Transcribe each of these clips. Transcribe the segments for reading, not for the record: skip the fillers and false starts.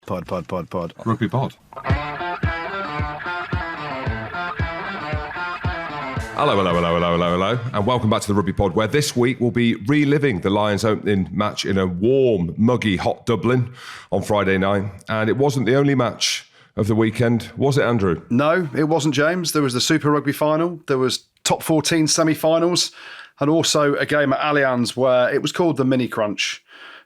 Pod. Rugby pod. Hello, and welcome back to the Rugby Pod, where this week we'll be reliving the Lions' opening match in a warm, muggy, hot Dublin on Friday night. And it wasn't the only match of the weekend, was it, Andrew? No, it wasn't, James. There was the Super Rugby final, there was top 14 semi-finals, and also a game at Allianz where it was called the Mini Crunch.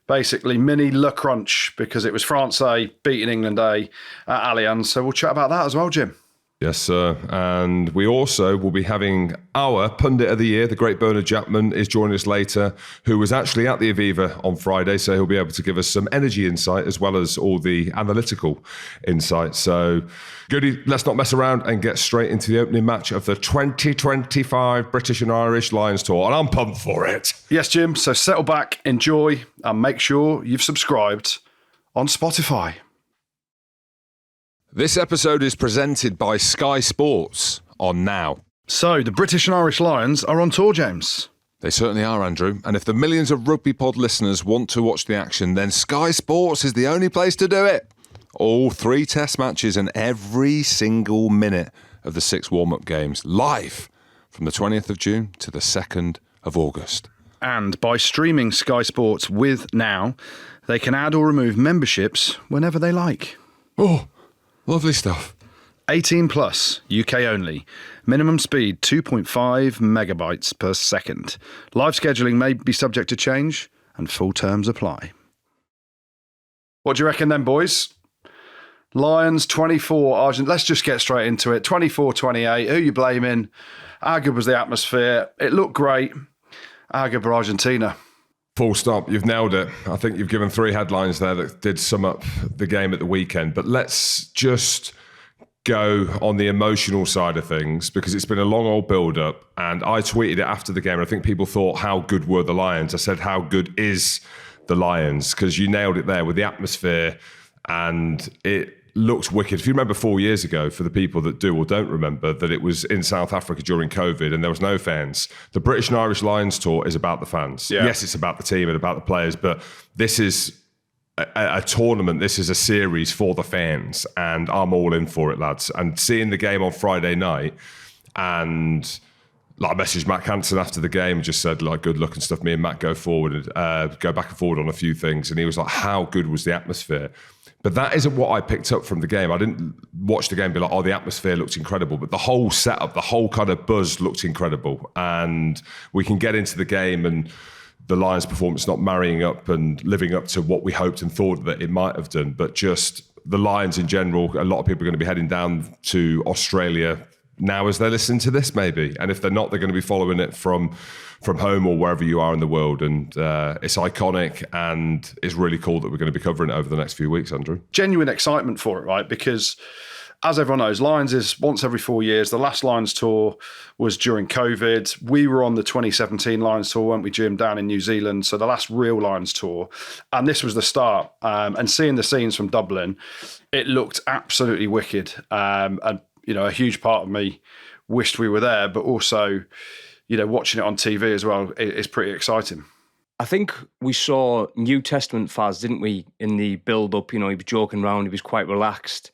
Basically, Mini Le Crunch, because it was France A beating England A at Allianz. So we'll chat about that as well, Jim. Yes, sir. And we also will be having our pundit of the year, the great Bernard Chapman, is joining us later, who was actually at the Aviva on Friday. So he'll be able to give us some energy insight as well as all the analytical insight. So, Goode, let's not mess around and get straight into the opening match of the 2025 British and Irish Lions Tour. And I'm pumped for it. Yes, Jim. So settle back, enjoy, and make sure you've subscribed on Spotify. This episode is presented by Sky Sports on Now. So, the British and Irish Lions are on tour, James. They certainly are, Andrew. And if the millions of Rugby Pod listeners want to watch the action, then Sky Sports is the only place to do it. All 3 test matches and every single minute of the 6 warm-up games, live from the 20th of June to the 2nd of August. And by streaming Sky Sports with Now, they can add or remove memberships whenever they like. Oh, lovely stuff. 18 plus, UK only. Minimum speed 2.5 megabytes per second. Live scheduling may be subject to change and full terms apply. What do you reckon then, boys? Lions 24, Argentina. Let's just get straight into it. 24-28. Who you blaming? How good was the atmosphere? It looked great. How good for Argentina? Full stop. You've nailed it. I think you've given 3 headlines there that did sum up the game at the weekend. But let's just go on the emotional side of things, because it's been a long old build-up. And I tweeted it after the game. And I think people thought, how good were the Lions? I said, how good is the Lions? Because you nailed it there with the atmosphere. And it looked wicked. If you remember 4 years ago, for the people that do or don't remember, that it was in South Africa during COVID and there was no fans. The British and Irish Lions Tour is about the fans. Yeah. Yes, it's about the team and about the players, but this is a tournament. This is a series for the fans, and I'm all in for it, lads. And seeing the game on Friday night, and I messaged Matt Hansen after the game and just said, good luck and stuff. Me and Matt go forward and go back and forward on a few things. And he was like, how good was the atmosphere? But that isn't what I picked up from the game. I didn't watch the game and be like, the atmosphere looks incredible. But the whole setup, the whole kind of buzz looked incredible. And we can get into the game and the Lions' performance not marrying up and living up to what we hoped and thought that it might have done. But just the Lions in general, a lot of people are going to be heading down to Australia now as they're listening to this, maybe. And if they're not, they're going to be following it from home or wherever you are in the world. And it's iconic, and it's really cool that we're going to be covering it over the next few weeks, Andrew. Genuine excitement for it, right? Because as everyone knows, Lions is once every 4 years. The last Lions tour was during COVID. We were on the 2017 Lions tour, weren't we, Jim, down in New Zealand? So the last real Lions tour. And this was the start. And seeing the scenes from Dublin, it looked absolutely wicked. And, a huge part of me wished we were there, but also, watching it on TV as well, it's pretty exciting. I think we saw New Testament Faz, didn't we, in the build-up? He was joking around, he was quite relaxed.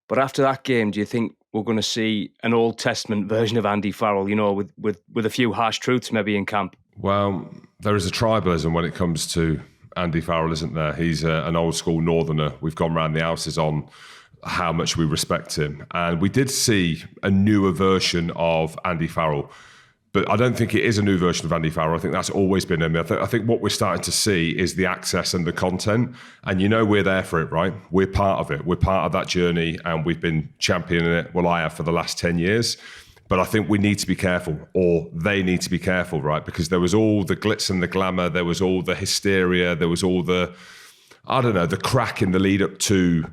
But after that game, do you think we're going to see an Old Testament version of Andy Farrell, with a few harsh truths maybe in camp? Well, there is a tribalism when it comes to Andy Farrell, isn't there? He's an old-school northerner. We've gone round the houses on how much we respect him. And we did see a newer version of Andy Farrell. But I don't think it is a new version of Andy Farrell. I think that's always been him. I think what we're starting to see is the access and the content. And we're there for it, right? We're part of it. We're part of that journey, and we've been championing it. Well, I have for the last 10 years. But I think we need to be careful, or they need to be careful, right? Because there was all the glitz and the glamour. There was all the hysteria. There was all the crack in the lead up to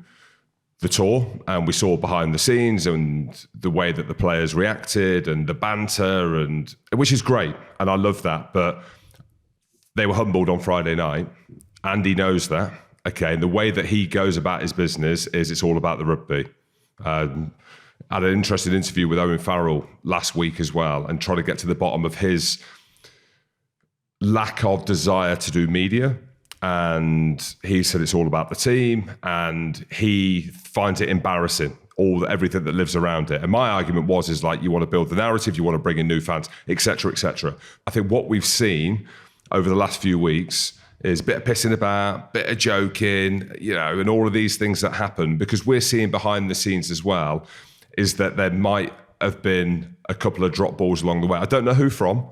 the tour, and we saw behind the scenes and the way that the players reacted and the banter, and which is great, and I love that. But they were humbled on Friday night. Andy knows that. Okay, and the way that he goes about his business is it's all about the rugby. I had an interesting interview with Owen Farrell last week as well, and trying to get to the bottom of his lack of desire to do media. and he said it's all about the team, and he finds it embarrassing, everything that lives around it. And my argument is like, you want to build the narrative, you want to bring in new fans, etc., etc. I think what we've seen over the last few weeks is a bit of pissing about, bit of joking, and all of these things that happen, because we're seeing behind the scenes as well, is that there might have been a couple of drop balls along the way. I don't know who from,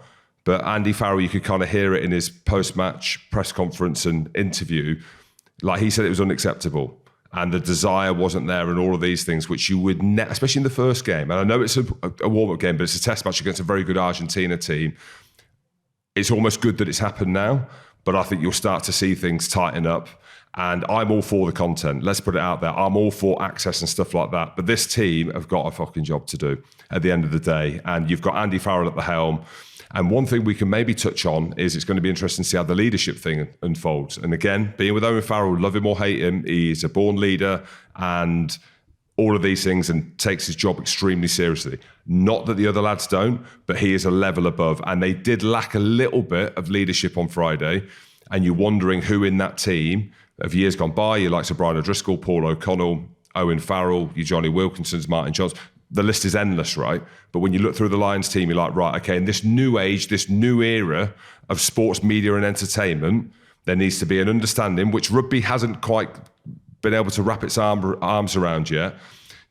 but Andy Farrell, you could kind of hear it in his post-match press conference and interview. Like, he said it was unacceptable and the desire wasn't there and all of these things, which you would, especially in the first game. And I know it's a warm-up game, but it's a test match against a very good Argentina team. It's almost good that it's happened now, but I think you'll start to see things tighten up. And I'm all for the content. Let's put it out there. I'm all for access and stuff like that. But this team have got a fucking job to do at the end of the day. And you've got Andy Farrell at the helm. And one thing we can maybe touch on is it's going to be interesting to see how the leadership thing unfolds. And again, being with Owen Farrell, love him or hate him, he's a born leader and all of these things, and takes his job extremely seriously. Not that the other lads don't, but he is a level above. And they did lack a little bit of leadership on Friday. And you're wondering who in that team of years gone by, your likes of Brian O'Driscoll, Paul O'Connell, Owen Farrell, your Johnny Wilkinsons, Martin Johnson. The list is endless, right? But when you look through the Lions team, you're like, right, okay, in this new age, this new era of sports media and entertainment, there needs to be an understanding, which rugby hasn't quite been able to wrap its arms around yet.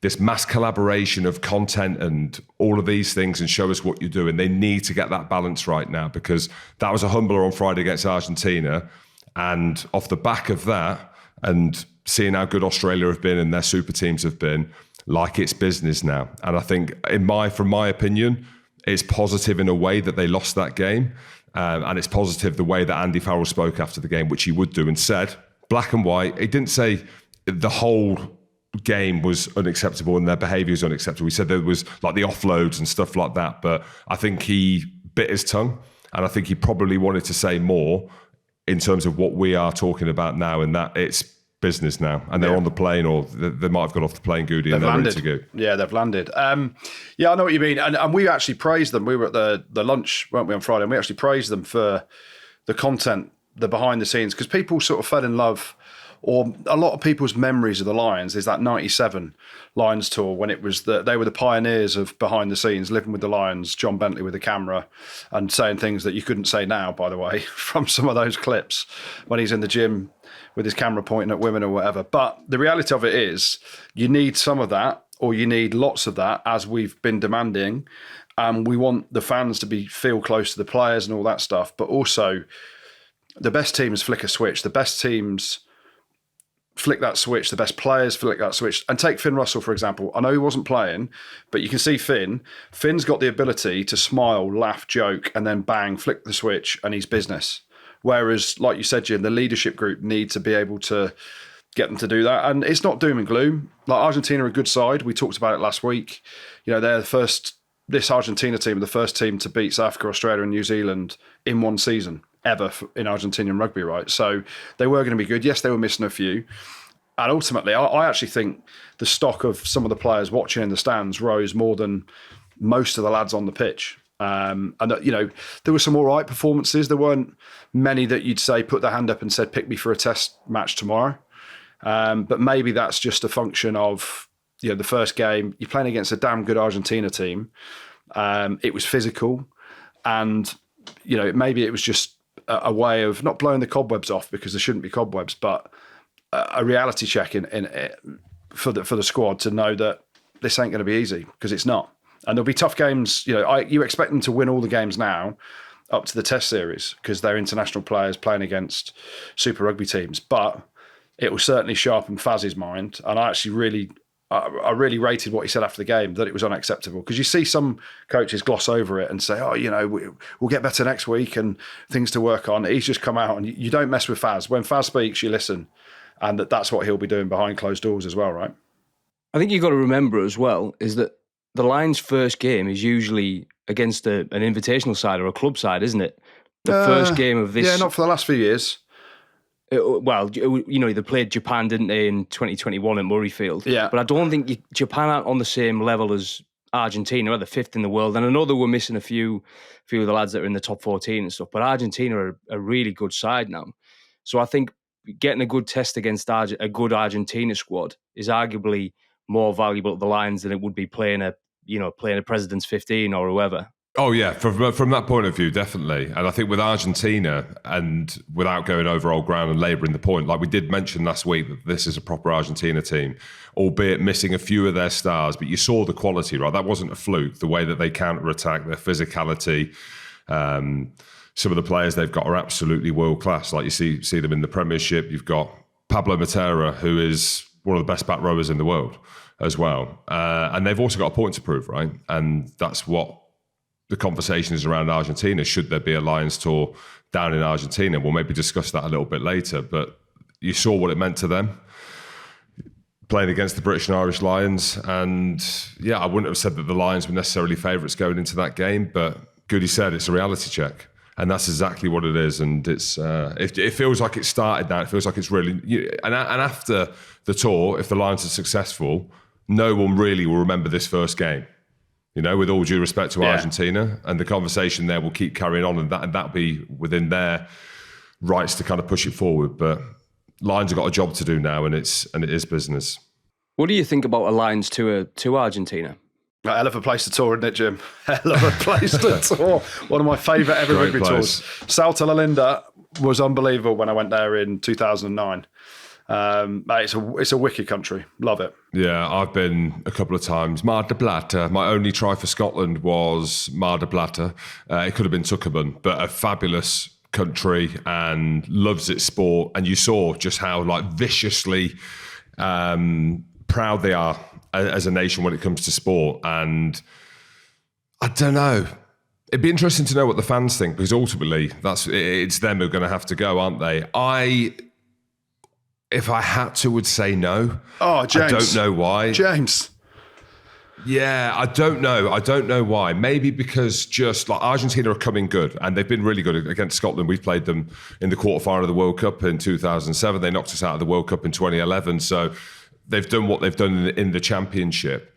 This mass collaboration of content and all of these things, and show us what you're doing. They need to get that balance right now, because that was a humbler on Friday against Argentina. And off the back of that, and seeing how good Australia have been and their super teams have been, like, it's business now. And I think, from my opinion, it's positive in a way that they lost that game. And it's positive the way that Andy Farrell spoke after the game, which he would do, and said, black and white. He didn't say the whole game was unacceptable and their behaviour was unacceptable. He said there was like the offloads and stuff like that. But I think he bit his tongue, and I think he probably wanted to say more in terms of what we are talking about now, and that it's business now, and they're on the plane, or they might have got off the plane, Goode, and they're ready to go. Yeah, they've landed. I know what you mean. And we actually praised them. We were at the lunch, weren't we, on Friday, and we actually praised them for the content, the behind the scenes, because people sort of fell in love, or a lot of people's memories of the Lions is that 97 Lions tour, when it was they were the pioneers of behind the scenes, living with the Lions, John Bentley with the camera and saying things that you couldn't say now, by the way, from some of those clips when he's in the gym with his camera pointing at women or whatever. But the reality of it is, you need some of that, or you need lots of that, as we've been demanding. We want the fans to feel close to the players and all that stuff. But also, the best teams flick a switch. The best teams flick that switch. The best players flick that switch. And take Finn Russell, for example. I know he wasn't playing, but you can see Finn's got the ability to smile, laugh, joke, and then bang, flick the switch, and he's business. Whereas, like you said, Jim, the leadership group need to be able to get them to do that. And it's not doom and gloom. Like, Argentina are a good side. We talked about it last week. They're this Argentina team, the first team to beat South Africa, Australia and New Zealand in one season ever in Argentinian rugby, right? So they were going to be good. Yes, they were missing a few. And ultimately, I actually think the stock of some of the players watching in the stands rose more than most of the lads on the pitch. And there were some all right performances. There weren't many that you'd say put their hand up and said, pick me for a test match tomorrow. But maybe that's just a function of, the first game, you're playing against a damn good Argentina team. It was physical, and, maybe it was just a way of not blowing the cobwebs off, because there shouldn't be cobwebs, but a reality check for the squad to know that this ain't going to be easy, because it's not. And there'll be tough games. You expect them to win all the games now up to the test series, because they're international players playing against Super Rugby teams. But it will certainly sharpen Faz's mind. And I actually really rated what he said after the game, that it was unacceptable. Because you see some coaches gloss over it and say, we'll get better next week and things to work on. He's just come out, and you don't mess with Faz. When Faz speaks, you listen. And that's what he'll be doing behind closed doors as well, right? I think you've got to remember as well is that the Lions' first game is usually against an invitational side or a club side, isn't it? The first game of this... Yeah, not for the last few years. They played Japan, didn't they, in 2021 at Murrayfield? Yeah. But I don't think Japan aren't on the same level as Argentina. They're fifth in the world. And I know they were missing a few of the lads that are in the top 14 and stuff, but Argentina are a really good side now. So I think getting a good test against a good Argentina squad is arguably more valuable to the Lions than it would be playing a President's 15 or whoever. Oh yeah, from that point of view, definitely. And I think with Argentina, and without going over old ground and labouring the point, like we did mention last week, that this is a proper Argentina team, albeit missing a few of their stars, but you saw the quality, right? That wasn't a fluke. The way that they counter-attack, their physicality, some of the players they've got are absolutely world class. Like you see them in the Premiership. You've got Pablo Matera, who is one of the best back rowers in the world as well, and they've also got a point to prove, right? And that's what the conversation is around Argentina. Should there be a Lions tour down in Argentina? We'll maybe discuss that a little bit later, but you saw what it meant to them playing against the British and Irish Lions. And yeah, I wouldn't have said that the Lions were necessarily favourites going into that game, but Goode said it's a reality check. And that's exactly what it is. And it's it feels like it started now. It feels like it's really... And after the tour, if the Lions are successful, no one really will remember this first game. You know, with all due respect to Argentina, and the conversation there will keep carrying on, and that'll be within their rights to kind of push it forward. But Lions have got a job to do now, and it is business. What do you think about a Lions tour to Argentina? A hell of a place to tour, isn't it, Jim? Hell of a place to tour. One of my favourite ever rugby tours. Salta La Linda was unbelievable when I went there in 2009. It's a wicked country. Love it. Yeah, I've been a couple of times. Mar de Plata. My only try for Scotland was Mar de Plata. It could have been Tuckerman, but a fabulous country and loves its sport. And you saw just how viciously proud they are as a nation when it comes to sport. And I don't know. It'd be interesting to know what the fans think, because ultimately it's them who are going to have to go, aren't they? If I had to, would say no. Oh, James. I don't know why. James. Yeah, I don't know. I don't know why. Maybe because just Argentina are coming good, and they've been really good against Scotland. We've played them in the quarterfinal of the World Cup in 2007. They knocked us out of the World Cup in 2011. So they've done what they've done in the championship.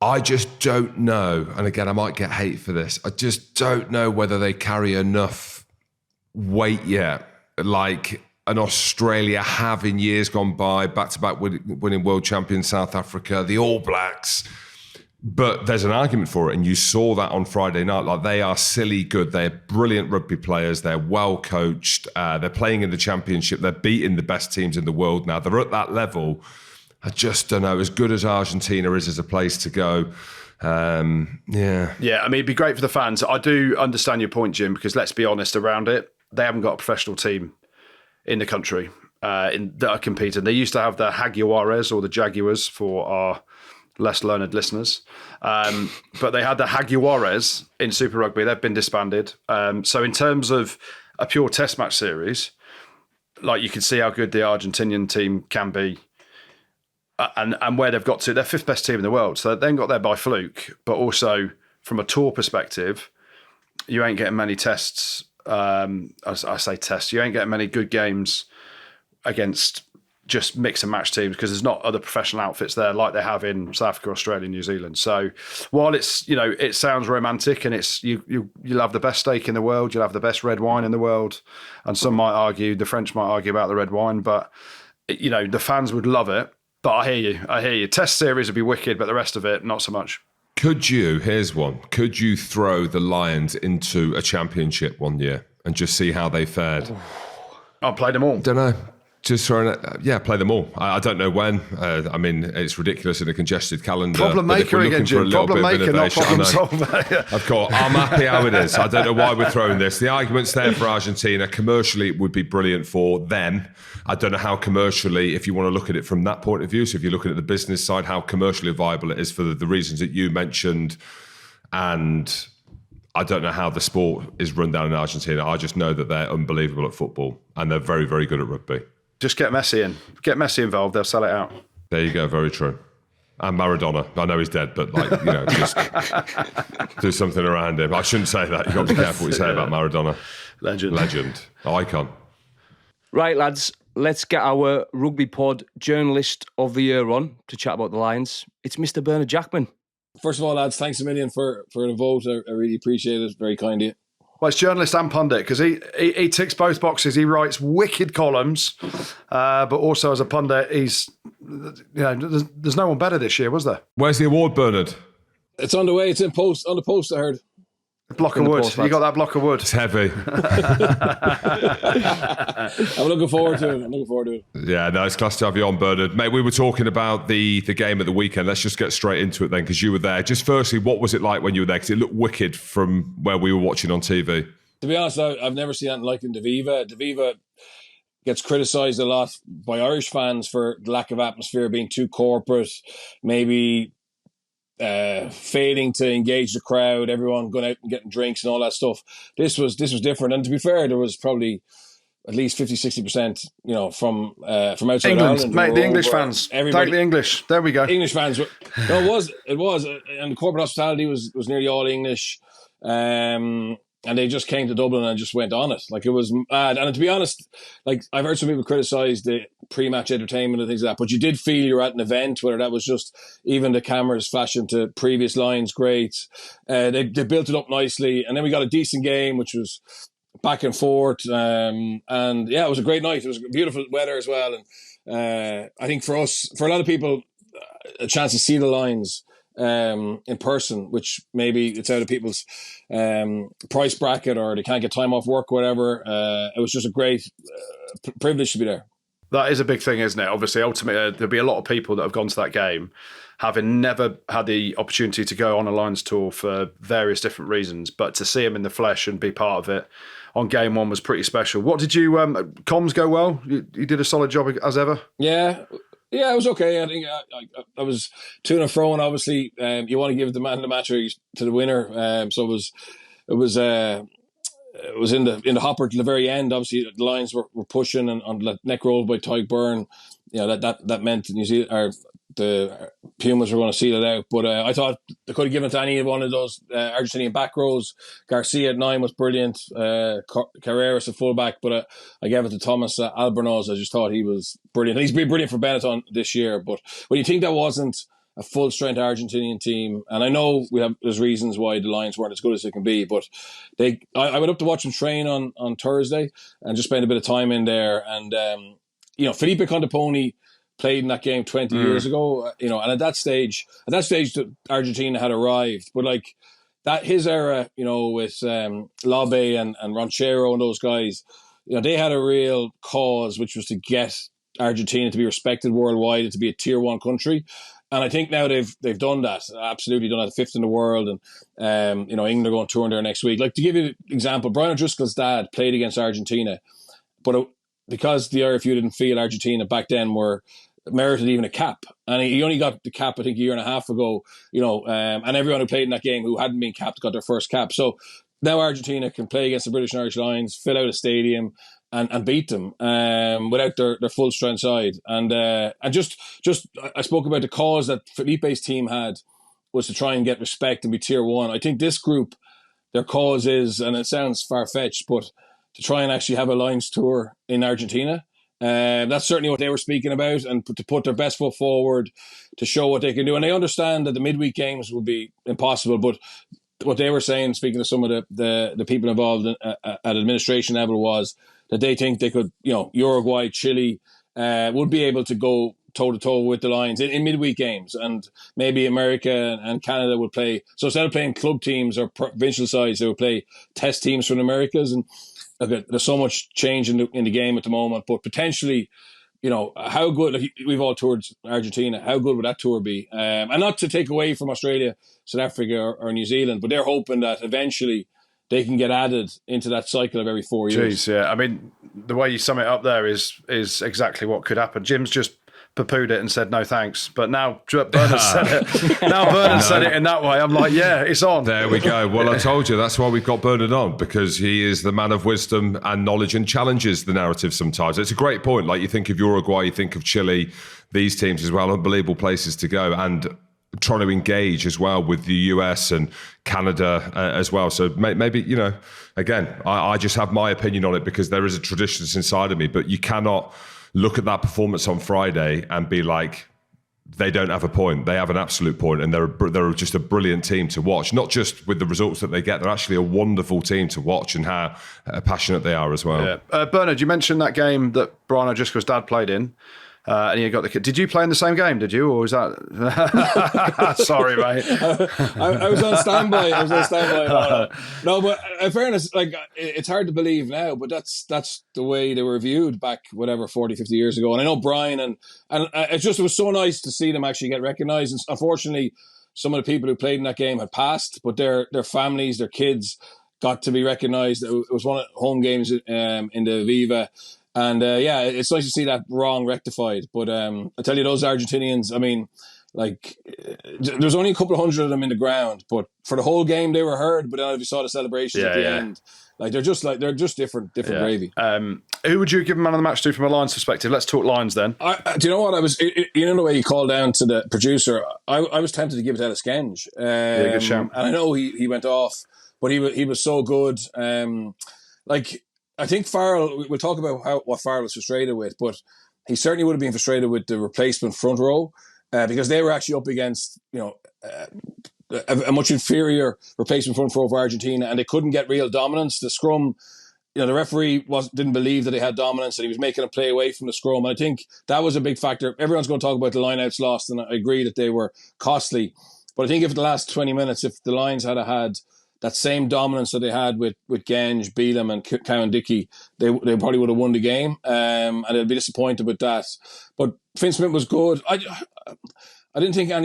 I just don't know. And again, I might get hate for this. I just don't know whether they carry enough weight yet. An Australia have in years gone by, back-to-back winning world champion South Africa, the All Blacks. But there's an argument for it, and you saw that on Friday night. They are silly good. They're brilliant rugby players. They're well coached. They're playing in the championship. They're beating the best teams in the world now. They're at that level. I just don't know. As good as Argentina is as a place to go, yeah. Yeah, I mean, it'd be great for the fans. I do understand your point, Jim, because let's be honest around it. They haven't got a professional team in the country that are competing. They used to have the Jaguares or the Jaguars for our less learned listeners. But they had the Jaguares in Super Rugby. They've been disbanded. So in terms of a pure test match series, you can see how good the Argentinian team can be and where they've got to. They're fifth best team in the world. So they ain't got there by fluke. But also from a tour perspective, you ain't getting many tests. I say tests. You ain't getting many good games against just mix and match teams, because there's not other professional outfits there like they have in South Africa, Australia, New Zealand. So while it's, it sounds romantic, and it's you'll have the best steak in the world, you'll have the best red wine in the world, and some might argue, the French might argue about the red wine, but the fans would love it. But I hear you. Test series would be wicked, but the rest of it, not so much. Here's one. Could you throw the Lions into a championship one year and just see how they fared? I'll play them all. Don't know. Just throwing it. Play them all. I don't know when. I mean, it's ridiculous in a congested calendar. Problem maker again, Jim. Problem maker, not problem solver. Of course. I'm happy how it is. I don't know why we're throwing this. The argument's there for Argentina. Commercially, it would be brilliant for them. I don't know how commercially, if you want to look at it from that point of view, so if you're looking at the business side, how commercially viable it is for the reasons that you mentioned. And I don't know how the sport is run down in Argentina. I just know that they're unbelievable at football, and they're very, very good at rugby. Just get Messi in. Get Messi involved. They'll sell it out. There you go. Very true. And Maradona. I know he's dead, but just do something around him. I shouldn't say that. You've got to be careful what you say about Maradona. Legend. Icon. Right, lads. Let's get our Rugby Pod Journalist of the Year on to chat about the Lions. It's Mr. Bernard Jackman. First of all, lads, thanks a million for the vote. I really appreciate it. Very kind of you. Well, it's journalist and pundit because he ticks both boxes. He writes wicked columns, but also as a pundit, there's no one better this year, was there? Where's the award, Bernard? It's on the way. It's on the post, I heard. Block of wood. You got that block of wood. It's heavy. I'm looking forward to it. Yeah, no, it's class to have you on, Bernard. Mate, we were talking about the game at the weekend. Let's just get straight into it then, because you were there. Just firstly, what was it like when you were there? Because it looked wicked from where we were watching on TV. To be honest, I've never seen anything like it in the Viva. The Viva gets criticised a lot by Irish fans for lack of atmosphere, being too corporate, maybe failing to engage the crowd, everyone going out and getting drinks and all that stuff. This was different, and to be fair, there was probably at least 50-60%, from outside England, Ireland. mate, the English fans. Thank the English. There we go. English fans. No, it was, and the corporate hospitality was nearly all English. And they just came to Dublin and just went on it. Like, it was mad. And to be honest, like, I've heard some people criticise the pre-match entertainment and things like that, but you did feel you were at an event, whether that was just even the cameras flashing to previous lines, great. They built it up nicely. And then we got a decent game, which was back and forth. And yeah, it was a great night. It was beautiful weather as well. And I think for a lot of people, a chance to see the lines in person, which maybe it's out of people's price bracket, or they can't get time off work or whatever. It was just a great privilege to be there. That is a big thing, isn't it? Obviously, ultimately, there'll be a lot of people that have gone to that game having never had the opportunity to go on a Lions tour for various different reasons, but to see them in the flesh and be part of it on game one was pretty special. What did you, comms go well? You did a solid job as ever? Yeah, it was okay. I think I was to and fro, and obviously you want to give the man of the match to the winner. So it was in the hopper to the very end. Obviously, the Lions were pushing and on the neck roll by Tyke Byrne. That meant New Zealand, or the Pumas were going to seal it out. But I thought they could have given it to any one of those Argentinian back rows. Garcia at 9 was brilliant. Carreras at fullback, but I gave it to Thomas Albornoz. I just thought he was brilliant. He's been brilliant for Benetton this year. But when you think that wasn't a full strength Argentinian team, and I know there's reasons why the Lions weren't as good as they can be, but I went up to watch them train on Thursday and just spent a bit of time in there. And Felipe Contaponi played in that game 20 years ago, and at that stage, Argentina had arrived. But like that, his era, with Lobe and Ranchero and those guys, they had a real cause, which was to get Argentina to be respected worldwide and to be a tier 1 country. And I think now they've done that, absolutely done that, 5th in the world. And, England are going touring there next week. Like, to give you an example, Brian O'Driscoll's dad played against Argentina, but because the RFU didn't feel Argentina back then were merited even a cap, and he only got the cap I think a year and a half ago, and everyone who played in that game who hadn't been capped got their first cap. So now Argentina can play against the British and Irish Lions, fill out a stadium and beat them without their full strength side. And just I spoke about the cause that Felipe's team had was to try and get respect and be tier 1. I think this group, their cause is, and it sounds far-fetched, but to try and actually have a Lions tour in Argentina. That's certainly what they were speaking about, and to put their best foot forward to show what they can do. And I understand that the midweek games would be impossible, but what they were saying, speaking to some of the people involved at administration level, was that they think they could, Uruguay, Chile would be able to go toe-to-toe with the Lions in midweek games, and maybe America and Canada would play. So instead of playing club teams or provincial sides, they would play test teams from the Americas. And there's so much change in the game at the moment, but potentially, how good, like, we've all toured Argentina, how good would that tour be? And not to take away from Australia, South Africa or New Zealand, but they're hoping that eventually they can get added into that cycle of every 4 years. Jeez, yeah. I mean, the way you sum it up there is exactly what could happen. Jim's just poo-pooed it and said no thanks, but now Bernard said it. Now Bernard said it in that way. I'm like, yeah, it's on. There we go. Well, I told you that's why we've got Bernard on, because he is the man of wisdom and knowledge and challenges the narrative sometimes. It's a great point. Like, you think of Uruguay, you think of Chile, these teams as well, unbelievable places to go, and trying to engage as well with the US and Canada as well. So maybe, again, I just have my opinion on it because there is a tradition that's inside of me, but you cannot look at that performance on Friday and be like, they don't have a point. They have an absolute point, and they're just a brilliant team to watch. Not just with the results that they get, they're actually a wonderful team to watch, and how passionate they are as well. Yeah. Bernard, you mentioned that game that Brian O'Driscoll's dad played in. And you got the kid. Did you play in the same game? Did you, or was that? Sorry, mate. I was on standby. No, but in fairness, like, it's hard to believe now, but that's the way they were viewed back, whatever, 40, 50 years ago. And I know Brian, and it was so nice to see them actually get recognised. And unfortunately, some of the people who played in that game had passed, but their families, their kids, got to be recognised. It was one of the home games in the Viva. And it's nice to see that wrong rectified. But I tell you, those Argentinians, I mean, like, there's only a couple of hundred of them in the ground, but for the whole game they were heard. But then if you saw the celebrations at the end, they're just different gravy. Who would you give man of the match to from a Lions perspective? Let's talk Lions then. Do you know what I was? You know the way you called down to the producer. I was tempted to give it to Ellis Genge. Good shout. And I know he went off, but he was so good. I think Farrell, we'll talk about what Farrell was frustrated with, but he certainly would have been frustrated with the replacement front row because they were actually up against, a much inferior replacement front row for Argentina, and they couldn't get real dominance. The scrum, the referee didn't believe that they had dominance, and he was making a play away from the scrum. And I think that was a big factor. Everyone's going to talk about the lineouts lost, and I agree that they were costly. But I think if the last 20 minutes, if the Lions had that same dominance that they had with Genge, Beelum and Cowan-Dickey, they probably would have won the game, and they'd be disappointed with that. But Finn Smith was good. I didn't think that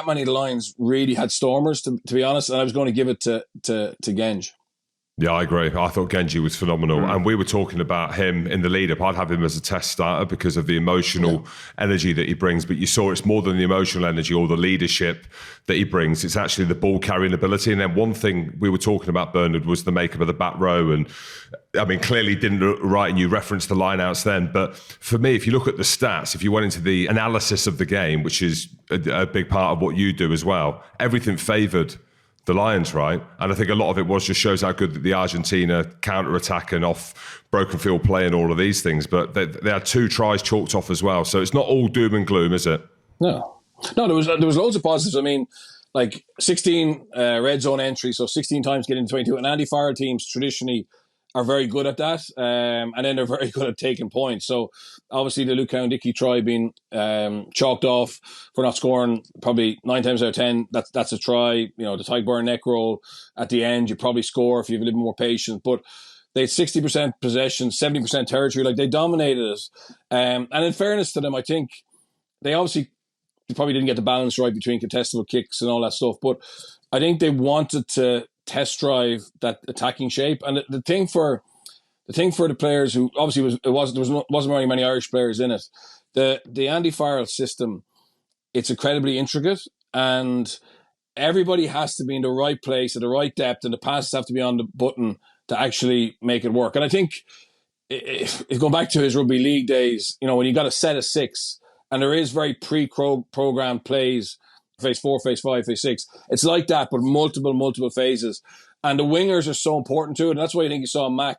many of the Lions really had stormers, to be honest, and I was going to give it to Genge. Yeah, I agree. I thought Genji was phenomenal. And we were talking about him in the lead-up. I'd have him as a test starter because of the emotional energy that he brings. But you saw it's more than the emotional energy or the leadership that he brings. It's actually the ball-carrying ability. And then one thing we were talking about, Bernard, was the makeup of the back row. And, I mean, clearly didn't look right, and you referenced the lineouts then. But for me, if you look at the stats, if you went into the analysis of the game, which is a big part of what you do as well, everything favoured the Lions, right? And I think a lot of it just shows how good the Argentina counter-attack and off broken field play and all of these things. But they had 2 tries chalked off as well. So it's not all doom and gloom, is it? No, there was loads of positives. I mean, like 16 red zone entries, so 16 times getting to 22. And anti-fire teams traditionally are very good at that, and then they're very good at taking points. So obviously the Luke Cowan-Dickey try being chalked off for not scoring probably 9 times out of 10. That's a try. The Tyburn neck roll at the end, you probably score if you have a little more patience. But they had 60% possession, 70% territory. Like, they dominated it. And in fairness to them, I think they probably didn't get the balance right between contestable kicks and all that stuff. But I think they wanted to test drive that attacking shape, and the thing for the players who obviously wasn't very many Irish players in it. The Andy Farrell system, it's incredibly intricate, and everybody has to be in the right place at the right depth, and the passes have to be on the button to actually make it work. And I think if going back to his rugby league days, when you got a set of 6, and there is very pre-programmed plays. Phase 4, phase 5, phase 6. It's like that, but multiple phases. And the wingers are so important to it. And that's why I think you saw Mac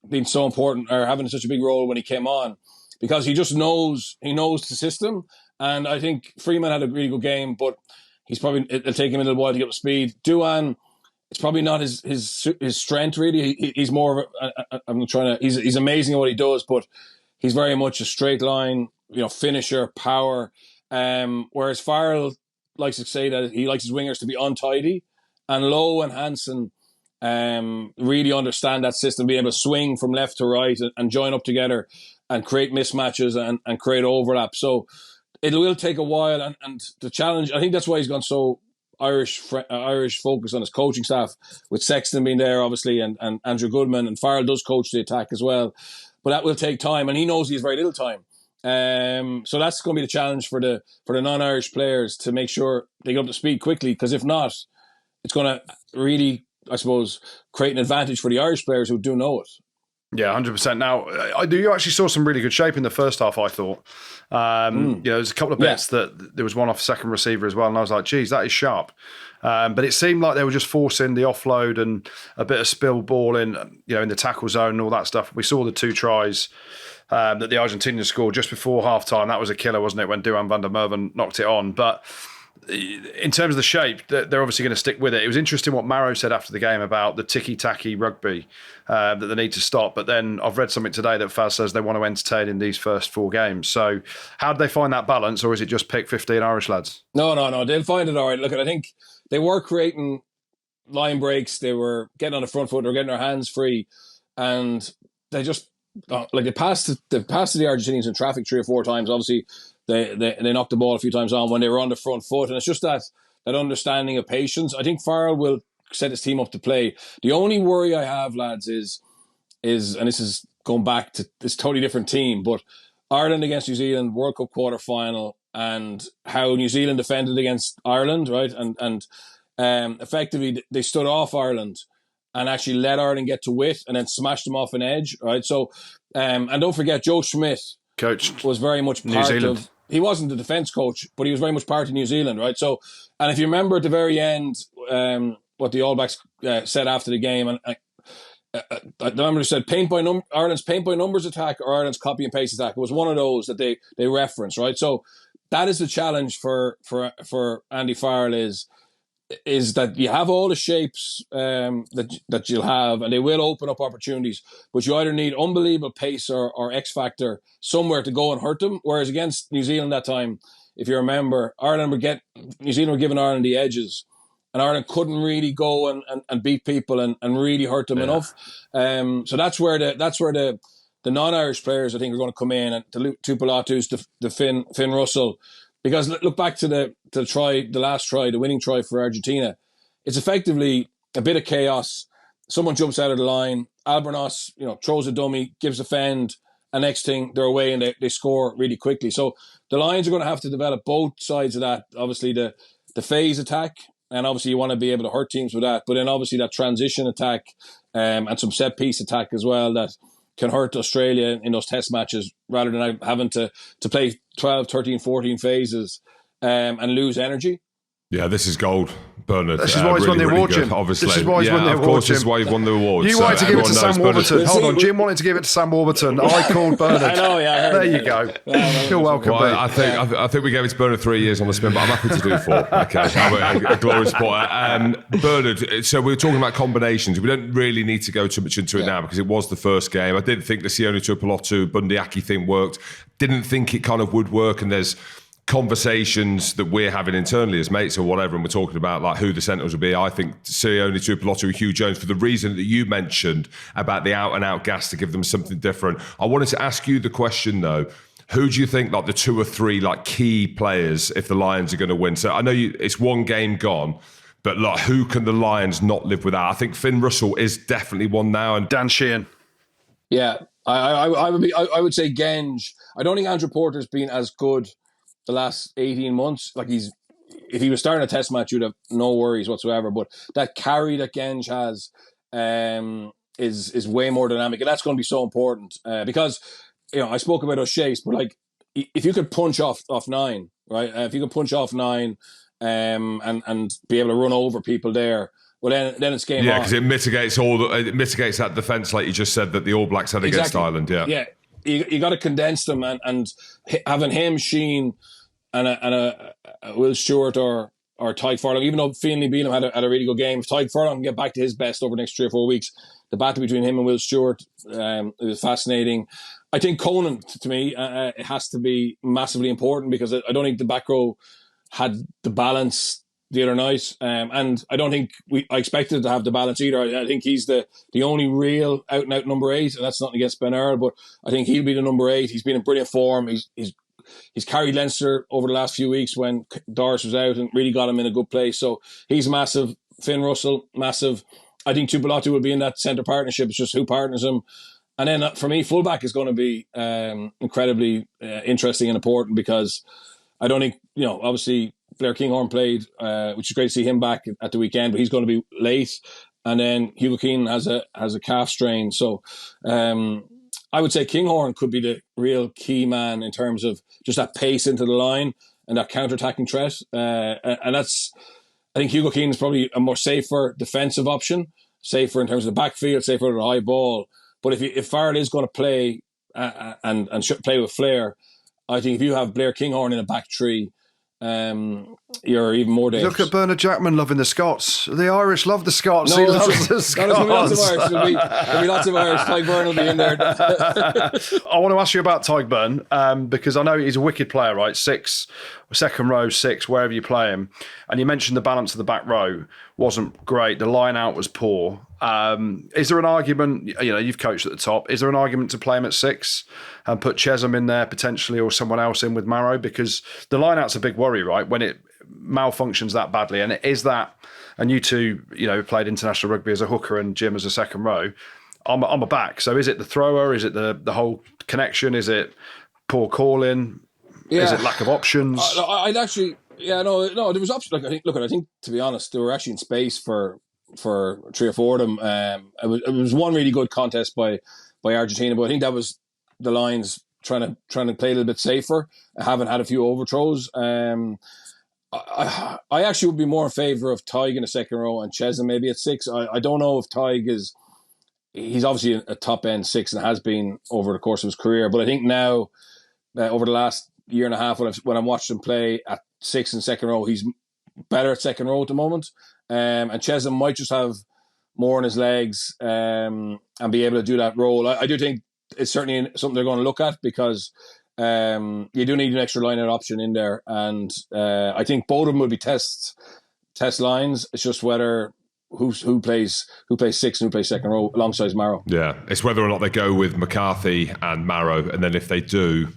being so important, or having such a big role when he came on, because he just knows the system. And I think Freeman had a really good game, but it'll take him a little while to get up to speed. Duan, it's probably not his strength really. He's more of he's amazing at what he does, but he's very much a straight line, finisher, power. Whereas Farrell likes to say that he likes his wingers to be untidy, and Lowe and Hansen really understand that system, being able to swing from left to right and join up together and create mismatches and create overlap. So it will take a while, and the challenge, I think that's why he's gone so Irish focus on his coaching staff, with Sexton being there obviously, and Andrew Goodman, and Farrell does coach the attack as well, but that will take time, and he knows he has very little time. So that's going to be the challenge for the non-Irish players, to make sure they get up to speed quickly, because if not, it's going to really, I suppose, create an advantage for the Irish players who do know it. Yeah, 100%. Now, you actually saw some really good shape in the first half, I thought. There's a couple of bits that there was one off second receiver as well, and I was like, geez, that is sharp. But it seemed like they were just forcing the offload and a bit of spill ball in the tackle zone and all that stuff. We saw the 2 tries that the Argentinians scored just before halftime. That was a killer, wasn't it, when Duhan van der Merwe knocked it on? But in terms of the shape, they're obviously going to stick with it. It was interesting what Maro said after the game about the ticky-tacky rugby that they need to stop. But then I've read something today that Faz says they want to entertain in these first 4 games. So how do they find that balance, or is it just pick 15 Irish lads? No. They'll find it all right. Look, I think they were creating line breaks. They were getting on the front foot. They were getting their hands free. And they just, they passed to the Argentinians in traffic 3 or 4 times. Obviously, they knocked the ball a few times on when they were on the front foot. And it's just that understanding of patience. I think Farrell will set his team up to play. The only worry I have, lads, is and this is going back to this totally different team, but Ireland against New Zealand, World Cup quarter final, and how New Zealand defended against Ireland, right? And effectively they stood off Ireland and actually let Ireland get to wit and then smashed them off an edge, right? So, and don't forget, Joe Schmidt coach was very much part of. He wasn't the defence coach, but he was very much part of New Zealand, right? So, and if you remember at the very end, what the All Blacks said after the game, and I remember they said Ireland's paint by numbers attack or Ireland's copy and paste attack. It was one of those that they referenced, right? So that is the challenge for Andy Farrell is that you have all the shapes that you'll have, and they will open up opportunities, but you either need unbelievable pace or X factor somewhere to go and hurt them. Whereas against New Zealand that time, if you remember, New Zealand were giving Ireland the edges, and Ireland couldn't really go and beat people and really hurt them enough. So that's where the non-Irish players I think are going to come in, and the Tupolatu's, the Finn Russell. Because look back to the last try, the winning try for Argentina. It's effectively a bit of chaos. Someone jumps out of the line. Albornoz, throws a dummy, gives a fend, and next thing they're away and they score really quickly. So the Lions are going to have to develop both sides of that. Obviously the phase attack, and obviously you want to be able to hurt teams with that. But then obviously that transition attack and some set piece attack as well that can hurt Australia in those test matches rather than having to play 12, 13, 14 phases and lose energy. Yeah, this is gold, Bernard. This is why he's won the award, Jim. Obviously. This is why he's won the award, of course, Jim. This is why you've won the award. You wanted to give it to Sam Warburton. Hold on, Jim wanted to give it to Sam Warburton. I called Bernard. I know, yeah. I heard there you go. You're welcome, well, I think we gave it to Bernard 3 years on the spin, but I'm happy to do 4. Okay, I'm a glorious supporter. Bernard, so we were talking about combinations. We don't really need to go too much into it now because it was the first game. I didn't think the Sione Tuipulotu Bundyaki thing worked. Didn't think it kind of would work, and there's conversations that we're having internally as mates or whatever, and we're talking about like who the centres would be. I think Sione Tuipulotu and Hugh Jones, for the reason that you mentioned about the out-and-out gas to give them something different. I wanted to ask you the question though, who do you think like the 2 or 3 like key players if the Lions are going to win? So I know it's one game gone, but like who can the Lions not live without? I think Finn Russell is definitely one now, and Dan Sheehan. Yeah, I would say Genge. I don't think Andrew Porter's been as good the last 18 months. Like if he was starting a test match, you'd have no worries whatsoever. But that carry that Genge has is way more dynamic, and that's going to be so important because I spoke about those shapes, but like if you could punch off 9, right? If you could punch off 9 and be able to run over people there. Well, then it's game on. Yeah, because it mitigates that defence, like you just said, that the All Blacks had against Ireland. Yeah. You got to condense them and having him, Sheen, and a Will Stewart or Tyke Furlong. Even though Finlay Bealham had a really good game, if Tyke Furlong can get back to his best over the next 3 or 4 weeks, the battle between him and Will Stewart is fascinating. I think Conan, to me, it has to be massively important because I don't think the back row had the balance the other night, and I don't think I expected to have the balance either. I think he's the only real out and out number 8, and that's not against Ben Earl, but I think he'll be the number 8. He's been in brilliant form. He's carried Leinster over the last few weeks when Doris was out and really got him in a good place. So he's massive. Finn Russell, massive. I think Tuipulotu will be in that centre partnership. It's just who partners him. And then for me, fullback is going to be incredibly interesting and important because I don't think, obviously Blair Kinghorn played, which is great to see him back at the weekend, but he's going to be late. and then Hugo Keane has a calf strain. So I would say Kinghorn could be the real key man in terms of just that pace into the line and that counter-attacking threat. And that's, I think Hugo Keane is probably a more safer defensive option, safer in terms of the backfield, safer with a high ball. But if Farrell is going to play and play with flair, I think if you have Blair Kinghorn in a back three, you're even more dangerous. Look at Bernard Jackman loving the Scots. The Irish love the Scots. No, he loves the Scots. There'll be lots of Irish. There'll be lots of Irish. Tyke Byrne will be in there. I want to ask you about Tyke Byrne because I know he's a wicked player, right? 6, second row, 6, wherever you play him. And you mentioned the balance of the back row wasn't great. The line out was poor. Is there an argument, you've coached at the top, is there an argument to play him at 6 and put Chesham in there potentially or someone else in with Marrow? Because the line out's a big worry, right? When it malfunctions that badly, and it is that, and you two, played international rugby as a hooker and Jim as a second row, I'm a back. So is it the thrower? Is it the whole connection? Is it poor calling? Yeah. Is it lack of options? I'd actually, there was options. I think to be honest, they were actually in space for 3 or 4 of them. It was one really good contest by Argentina, but I think that was the Lions trying to play a little bit safer. I haven't had a few overthrows. I actually would be more in favour of Tig in the second row and Chesham maybe at 6. I don't know if Tig he's obviously a top end 6 and has been over the course of his career, but I think now over the last year and a half when I've watched him play at 6 and second row, he's better at second row at the moment. And Chesham might just have more in his legs and be able to do that role. I do think it's certainly something they're going to look at because you do need an extra line-out option in there. And I think both of them will be test lines. It's just whether who plays 6 and who plays second row alongside Marrow. Yeah, it's whether or not they go with McCarthy and Marrow. And then if they do,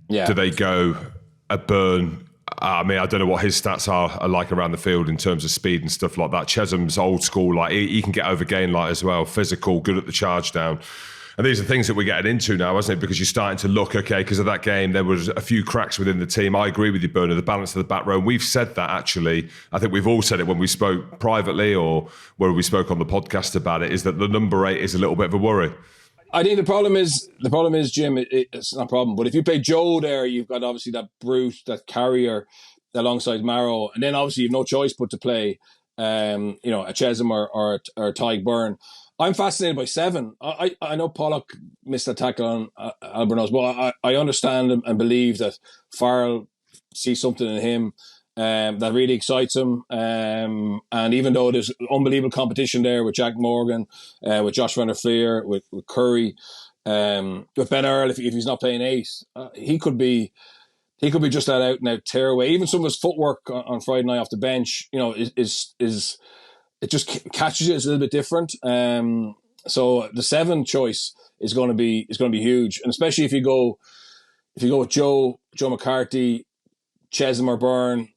do they go a Byrne? I mean, I don't know what his stats are like around the field in terms of speed and stuff like that. Chesham's old school, like he can get over gain light as well, physical, good at the charge down. And these are things that we're getting into now, isn't it? Because you're starting to look, okay, because of that game, there was a few cracks within the team. I agree with you, Bernard, the balance of the back row. And we've said that, actually. I think we've all said it when we spoke privately or where we spoke on the podcast about it, is that the number 8 is a little bit of a worry. I think the problem is, Jim, it's not a problem. But if you play Joe there, you've got obviously that brute, that carrier alongside Marrow. And then obviously you've no choice but to play, a Chesham or Tig Byrne. I'm fascinated by 7. I know Pollock missed a tackle on Albornoz, but I understand and believe that Farrell sees something in him that really excites him. And even though there's unbelievable competition there with Jack Morgan, with Josh Van der Fleer, with Curry, with Ben Earl, if he's not playing 8, he could be just that out and out tearaway. Even some of his footwork on Friday night off the bench, is it just catches you. It's a little bit different. So the 7 choice is going to be huge, and especially if you go with Joe McCarthy, Chesham or Byrne,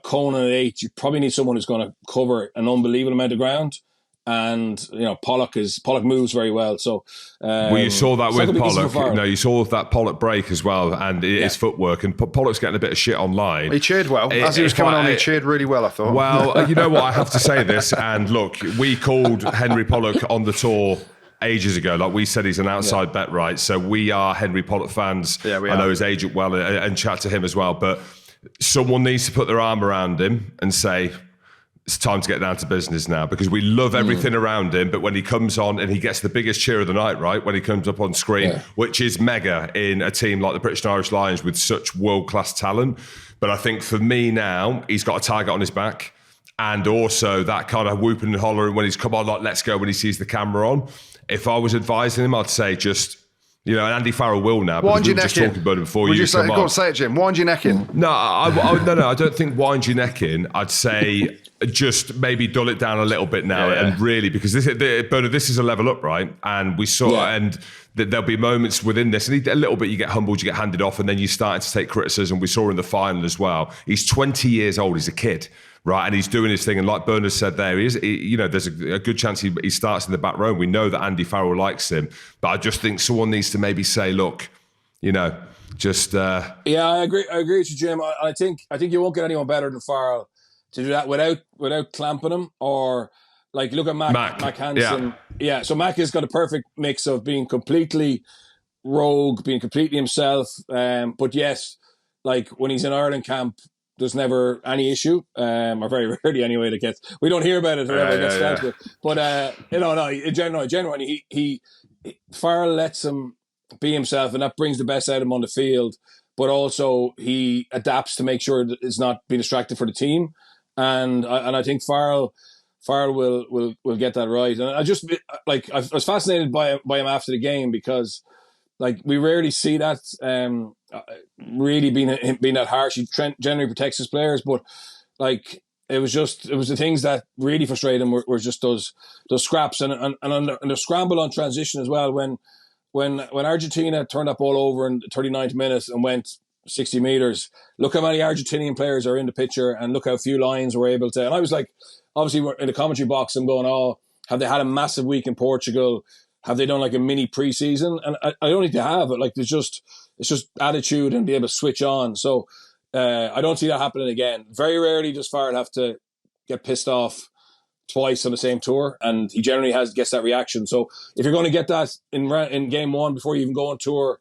Conan at 8, you probably need someone who's going to cover an unbelievable amount of ground. And Pollock moves very well. So you saw that with Pollock. No, you saw that Pollock break as well, and his footwork. And Pollock's getting a bit of shit online. He cheered well as he was coming on. He cheered really well, I thought. Well, you know what? I have to say this. And look, we called Henry Pollock on the tour ages ago. Like we said, he's an outside bet, right? So we are Henry Pollock fans. Yeah, we I are. know his agent well and chat to him as well. But someone needs to put their arm around him and say, it's time to get down to business now, because we love everything around him. But when he comes on and he gets the biggest cheer of the night, right, when he comes up on screen, which is mega in a team like the British and Irish Lions with such world-class talent. But I think for me now, he's got a target on his back. And also that kind of whooping and hollering when he's come on, like, let's go, when he sees the camera on. If I was advising him, I'd say just... and Andy Farrell will now. Wind your we were neck just in. talking about it before Would you say, come on. go on, say it, Jim. Wind your neck in. No, I don't think wind your neck in. I'd say just maybe dull it down a little bit now, and really, because this is a level up, right? And we saw, and there'll be moments within this, and a little bit you get humbled, you get handed off, and then you start to take criticism. We saw in the final as well. He's 20 years old. He's a kid. Right, and he's doing his thing, and like Bernard said there, there's a good chance he starts in the back row. We know that Andy Farrell likes him, but I just think someone needs to maybe say, look, just... I agree with you, Jim. I think you won't get anyone better than Farrell to do that without clamping him or Like, look at Mac Hansen. Yeah. So Mac has got a perfect mix of being completely rogue, being completely himself. But yes, like when he's in Ireland camp, there's never any issue, or very rarely anyway. We don't hear about it. Whoever gets dealt with. But genuinely, he Farrell lets him be himself, and that brings the best out of him on the field. But also he adapts to make sure that it's not being distracted for the team, and I think Farrell will get that right. And I was fascinated by him after the game, because like we rarely see that really being that harsh. He generally protects his players, but like it was the things that really frustrated him were just those scraps and the scramble on transition as well. When Argentina turned that ball over in the 39th minute and went 60 meters, look how many Argentinian players are in the picture, and look how few Lions were able to. And I was like, obviously we're in the commentary box, I'm going, oh, have they had a massive week in Portugal? Have they done like a mini preseason? And I don't think they have, but like it's just attitude and be able to switch on. So I don't see that happening again. Very rarely does Farrell have to get pissed off twice on the same tour, and he generally gets that reaction. So if you're going to get that in game one before you even go on tour,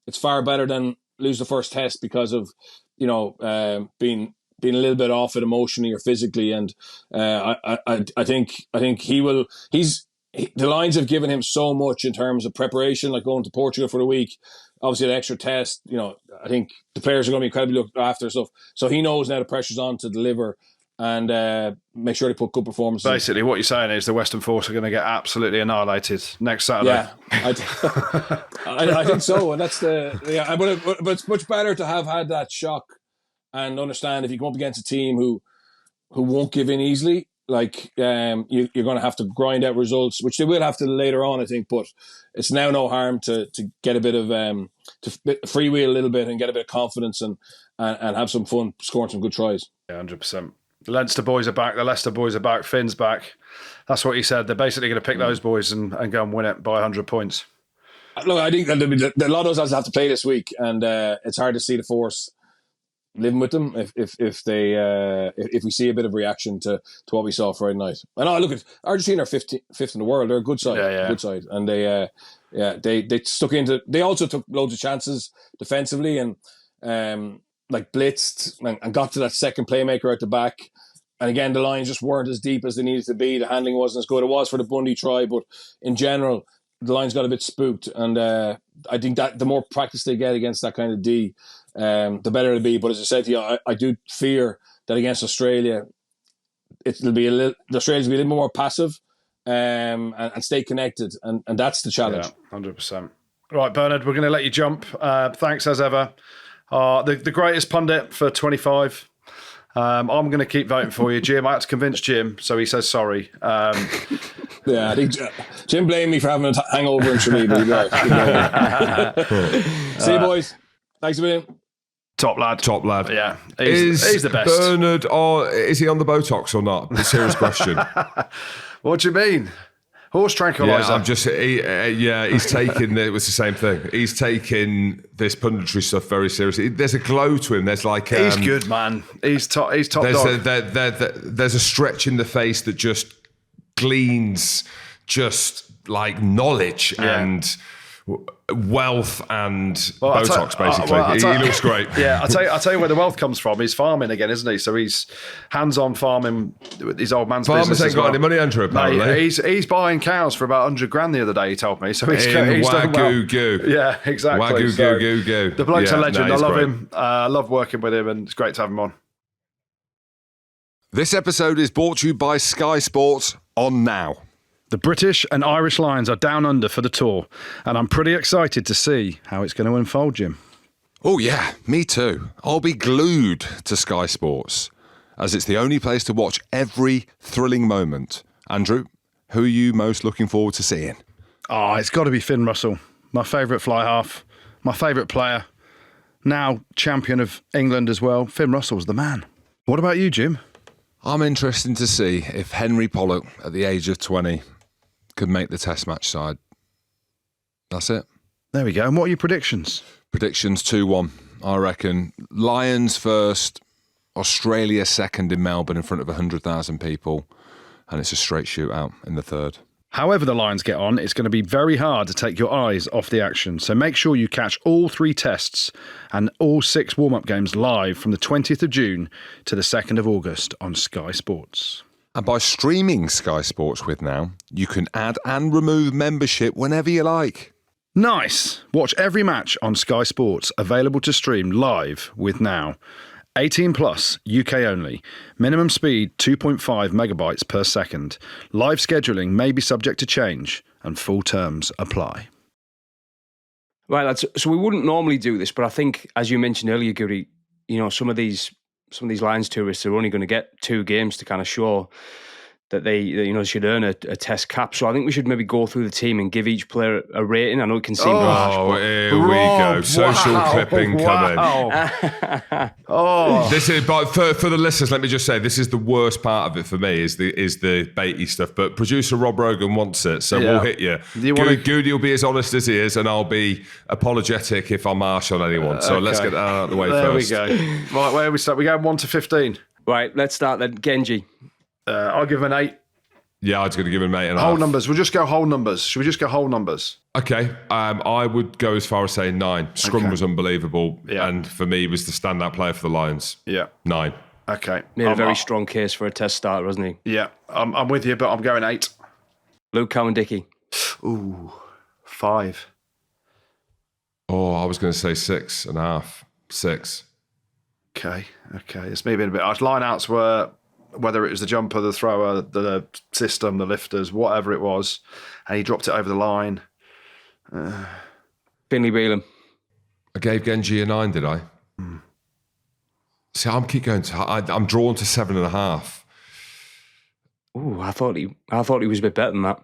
it's far better than lose the first test because of being a little bit off it emotionally or physically. And I think he will. The Lions have given him so much in terms of preparation, like going to Portugal for the week, obviously the extra test. I think the players are going to be incredibly looked after. So he knows now the pressure's on to deliver and make sure they put good performances. Basically, what you're saying is the Western Force are going to get absolutely annihilated next Saturday. Yeah, I think so. And that's but it's much better to have had that shock and understand if you come up against a team who won't give in easily. Like you're going to have to grind out results, which they will have to later on, I think. But it's now no harm to get a bit of to freewheel a little bit and get a bit of confidence and have some fun scoring some good tries. Yeah, 100%. The Leinster boys are back. The Leicester boys are back. Finn's back. That's what he said. They're basically going to pick those boys and go and win it by 100 points. Look, I think that a lot of those guys have to play this week, and it's hard to see the Force living with them if we see a bit of reaction to what we saw Friday night. And look at Argentina are fifth in the world. They're a good side, good side, and they stuck into. They also took loads of chances defensively and like blitzed and got to that second playmaker at the back. And again, the lines just weren't as deep as they needed to be. The handling wasn't as good. It was for the Bundy try, but in general, the lines got a bit spooked. And I think that the more practice they get against that kind of D, the better it'll be. But as I said to you, I do fear that against Australia, Australians will be a little more passive and stay connected. And that's the challenge. Yeah, 100%. Right, Bernard, we're going to let you jump. Thanks as ever. The greatest pundit for 25. I'm going to keep voting for you, Jim. I had to convince Jim, so he says sorry. Yeah, I think Jim blamed me for having a hangover in Tralee. See you, boys. Thanks a million. Top lad. Yeah, he's the best. Bernard, is he on the Botox or not? The serious question. What do you mean? Horse tranquilizer. Yeah, I'm just. He's taking. It was the same thing. He's taking this punditry stuff very seriously. There's a glow to him. There's like he's good, man. He's top dog. There's a stretch in the face that just gleans, just like knowledge and wealth and Botox, basically. He looks great. Yeah, I'll tell you where the wealth comes from. He's farming again, isn't he? So he's hands-on farming with his old man's Farmers business. Farmers ain't got any money, Andrew, apparently. Mate, he's buying cows for about 100 grand the other day, he told me. So he's done well. Goo. Yeah, exactly. Wagyu goo. The bloke's a legend. I love great. him. I love working with him, and it's great to have him on. This episode is brought to you by Sky Sports on Now. The British and Irish Lions are down under for the tour, and I'm pretty excited to see how it's going to unfold, Jim. Oh yeah, me too. I'll be glued to Sky Sports, as it's the only place to watch every thrilling moment. Andrew, who are you most looking forward to seeing? Oh, it's got to be Finn Russell, my favourite fly half, my favourite player, now champion of England as well. Finn Russell's the man. What about you, Jim? I'm interested to see if Henry Pollock, at the age of 20, could make the Test match side. That's it. There we go. And what are your predictions? Predictions 2-1. I reckon Lions first, Australia second in Melbourne in front of 100,000 people. and it's a straight shootout in the third. However the Lions get on, it's going to be very hard to take your eyes off the action. So make sure you catch all 3 tests and all 6 warm-up games live from the 20th of June to the 2nd of August on Sky Sports. And by streaming Sky Sports with Now, you can add and remove membership whenever you like. Nice! Watch every match on Sky Sports, available to stream live with Now. 18 plus, UK only. Minimum speed 2.5 megabytes per second. Live scheduling may be subject to change and full terms apply. Right, lads. So we wouldn't normally do this, but I think, as you mentioned earlier, Goode, some of these Lions tourists are only going to get 2 games to kind of show that they should earn a test cap. So I think we should maybe go through the team and give each player a rating. I know it can seem harsh. Oh, here we go. Social clipping coming. This is, but for the listeners, let me just say, this is the worst part of it for me, is the baity stuff. But producer Rob Rogan wants it, so we'll hit you. Goode will be as honest as he is, and I'll be apologetic if I'm harsh on anyone. So let's get that out of the way first. There we go. Right, where we start? We go 1 to 15. Right, let's start then. Genji. I'll give him an 8. Yeah, I was going to give him an 8.5. Whole numbers. We'll just go whole numbers. Should we just go whole numbers? Okay. I would go as far as saying 9. Scrum was unbelievable. Yeah. And for me, he was the standout player for the Lions. Yeah. 9. Okay. Made a very strong case for a test starter, wasn't he? Yeah. I'm with you, but I'm going 8. Luke Cowan-Dickey. Ooh, 5. Oh, I was going to say 6.5. 6. Okay. It's maybe a bit harsh. Line-outs were, whether it was the jumper, the thrower, the system, the lifters, whatever it was, and he dropped it over the line. Finley Bealham. I gave Genji a 9, did I? See, I'm drawn to 7.5. Ooh, I thought he was a bit better than that.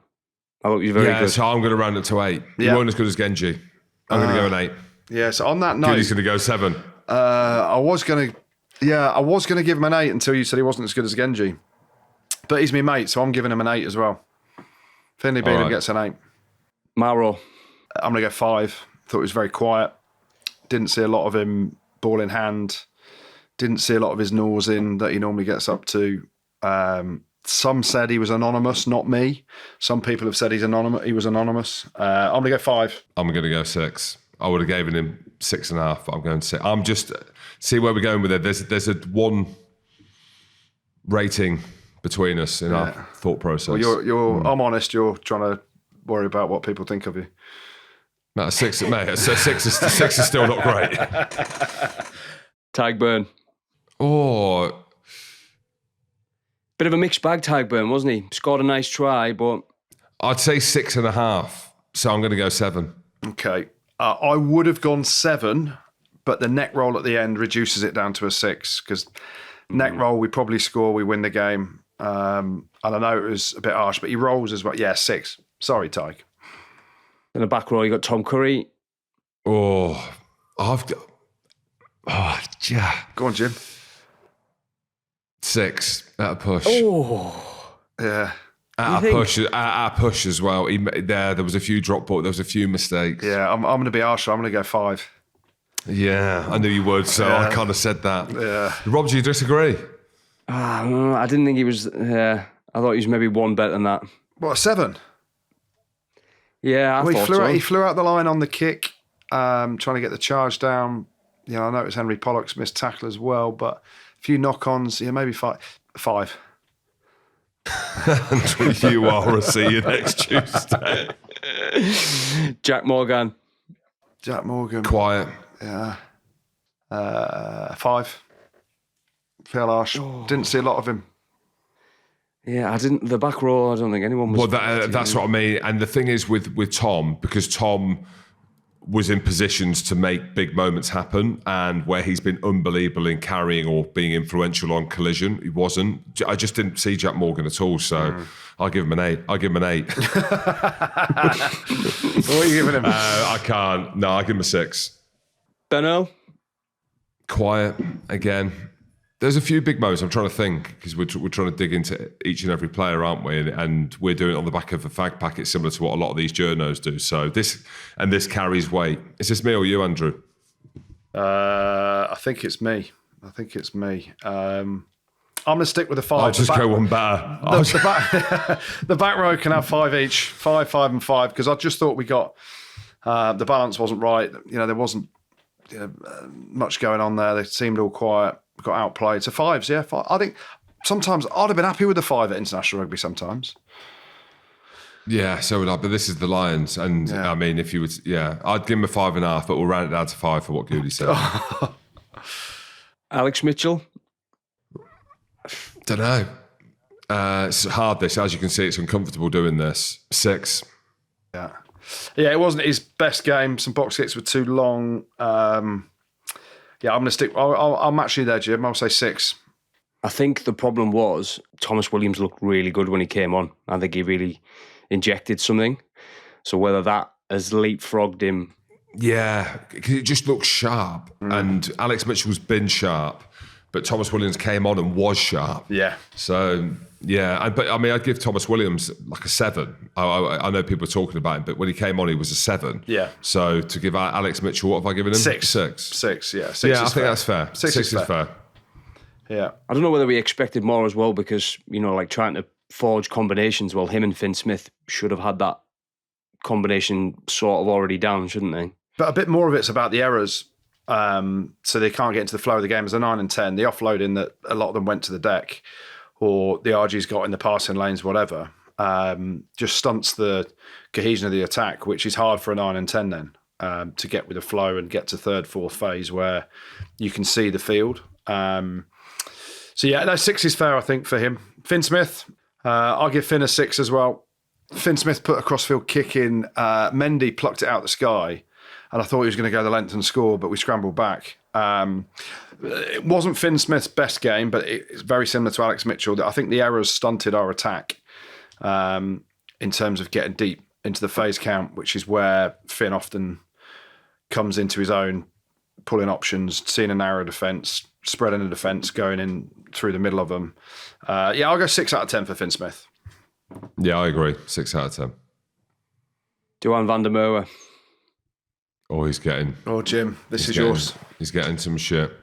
I thought he was very good. So I'm going to round it to 8. Yeah. He weren't as good as Genji. I'm going to go an 8. Yeah, so on that note... Goody's going to go 7. I was going to give him an 8 until you said he wasn't as good as Genji. But he's my mate, so I'm giving him an 8 as well. Finley Bealham gets an 8. Maro. I'm going to go 5. Thought he was very quiet. Didn't see a lot of him ball in hand. Didn't see a lot of his nosing that he normally gets up to. Some said he was anonymous, not me. Some people have said he was anonymous. I'm going to go 5. I'm going to go 6. I would have given him 6.5, but I'm going to 6. I'm just... See where we're going with it. There's a 1 rating between us in our thought process. Well, I'm honest. You're trying to worry about what people think of you. No, 6, mate. So 6 is still not great. Tadhg Beirne. Oh, bit of a mixed bag, Tadhg Beirne, wasn't he? Scored a nice try, but I'd say 6.5. So I'm going to go 7. Okay, I would have gone 7. But the neck roll at the end reduces it down to a 6 because neck roll, we probably score, we win the game. And I know it was a bit harsh, but he rolls as well. Yeah, 6. Sorry, Tadhg. In the back row, you got Tom Curry. Yeah. Go on, Jim. 6 at a push. Oh, Yeah. At a push as well. There was a few drop balls. There was a few mistakes. Yeah, I'm going to be harsh. I'm going to go 5. Yeah, I knew you would, so I kind of said that. Yeah. Rob, do you disagree? I didn't think he was... I thought he was maybe 1 better than that. What, a 7? Yeah, I thought so. He flew out the line on the kick, trying to get the charge down. I know it was Henry Pollock's missed tackle as well, but a few knock-ons. Yeah, maybe 5. 5. Andrew, you are. See you next Tuesday. Jack Morgan. Quiet. Yeah. 5. Feel harsh. Didn't see a lot of him. Yeah, I didn't. The back row, I don't think anyone was. Well, that's what I mean. And the thing is with Tom, because Tom was in positions to make big moments happen, and where he's been unbelievable in carrying or being influential on collision, he wasn't. I just didn't see Jack Morgan at all. So I'll give him an 8. What are you giving him? I can't. No, I'll give him a 6. Benno? Quiet again. There's a few big moments. I'm trying to think because we're trying to dig into each and every player, aren't we? And we're doing it on the back of a fag packet, similar to what a lot of these journos do. So this carries weight. Is this me or you, Andrew? I think it's me. I'm going to stick with the 5. I'll just go one better. The back row can have 5 each, 5, 5 and 5, because I just thought we got the balance wasn't right. There wasn't much going on there. They seemed all quiet, got outplayed. So 5s, yeah. 5. I think sometimes I'd have been happy with the 5 at international rugby sometimes. Yeah, so would I. But this is the Lions, and I mean, if you would, I'd give him a 5.5, but we'll round it down to 5 for what Goode said. Alex Mitchell. Don't know. It's hard. This, as you can see, it's uncomfortable doing this. 6. Yeah, it wasn't his best game. Some box kicks were too long. I'm going to stick. I'll match you there, Jim. I'll say 6. I think the problem was Thomas Williams looked really good when he came on. I think he really injected something. So whether that has leapfrogged him. Yeah, because it just looks sharp. And Alex Mitchell's been sharp, but Thomas Williams came on and was sharp. Yeah. So, but I mean, I'd give Thomas Williams like a 7. I know people are talking about him, but when he came on, he was a 7. Yeah. So to give Alex Mitchell, what have I given him? 6. 6. 6, yeah. 6 I think that's fair. 6 is fair. Yeah. I don't know whether we expected more as well because, like trying to forge combinations. Well, him and Finn Smith should have had that combination sort of already down, shouldn't they? But a bit more of it's about the errors. So they can't get into the flow of the game as a 9 and 10. The offloading that a lot of them went to the deck or the RG's got in the passing lanes, whatever, just stunts the cohesion of the attack, which is hard for a 9 and 10 then to get with the flow and get to 3rd, 4th phase where you can see the field. 6 is fair, I think, for him. Finn Smith, I'll give Finn a 6 as well. Finn Smith put a crossfield kick in. Mendy plucked it out the sky, and I thought he was going to go the length and score, but we scrambled back. It wasn't Finn Smith's best game, but it's very similar to Alex Mitchell. I think the errors stunted our attack in terms of getting deep into the phase count, which is where Finn often comes into his own, pulling options, seeing a narrow defence, spreading the defence, going in through the middle of them. I'll go 6 out of 10 for Finn Smith. Yeah, I agree. 6 out of 10. Duhan van der Merwe. Oh, he's getting... Oh, Jim, this is yours. He's getting some shit.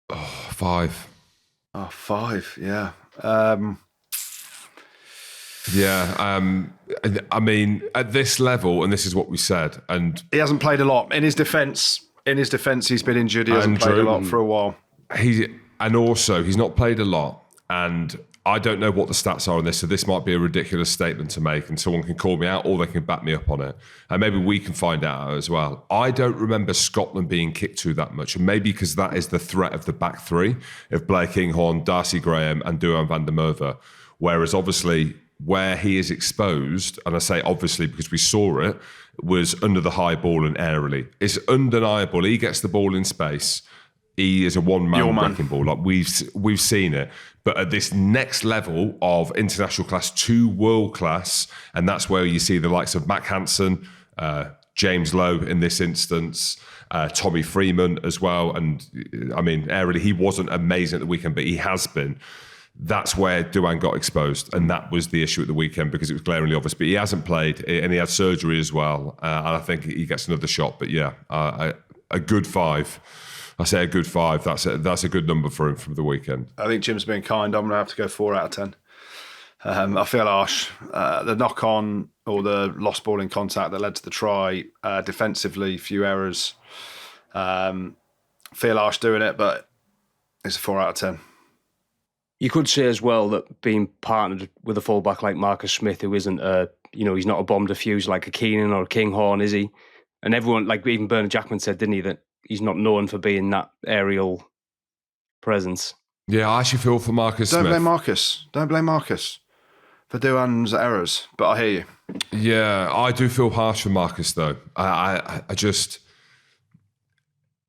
5. Oh, 5, yeah. I mean, at this level, and this is what we said, and... He hasn't played a lot. In his defence, he's been injured. He hasn't played a lot for a while. He's not played a lot, and I don't know what the stats are on this, so this might be a ridiculous statement to make, and someone can call me out or they can back me up on it. And maybe we can find out as well. I don't remember Scotland being kicked to that much, and maybe because that is the threat of the back 3 of Blair Kinghorn, Darcy Graham and Duhan van der Merwe. Whereas obviously where he is exposed, and I say obviously because we saw it, was under the high ball and aerially. It's undeniable. He gets the ball in space. He is a one-man wrecking ball. Like we've seen it. But at this next level of international class to world class, and that's where you see the likes of Mac Hansen, James Lowe in this instance, Tommy Freeman as well. And I mean, aerially, he wasn't amazing at the weekend, but he has been. That's where Duhan got exposed. And that was the issue at the weekend because it was glaringly obvious. But he hasn't played and he had surgery as well. And I think he gets another shot. But yeah, a good 5. I say a good 5. That's a good number for him from the weekend. I think Jim's been kind. I'm going to have to go 4 out of 10. I feel harsh. The knock-on or the lost ball in contact that led to the try, defensively, few errors. Feel harsh doing it, but it's a 4 out of 10. You could say as well that being partnered with a fullback like Marcus Smith, who isn't he's not a bomb diffuse like a Keenan or a Kinghorn, is he? And everyone, like even Bernard Jackman said, didn't he, that he's not known for being that aerial presence. Yeah, I actually feel for Marcus Don't Smith. Don't blame Marcus for Duhan's errors, but I hear you. Yeah, I do feel harsh for Marcus though. I just...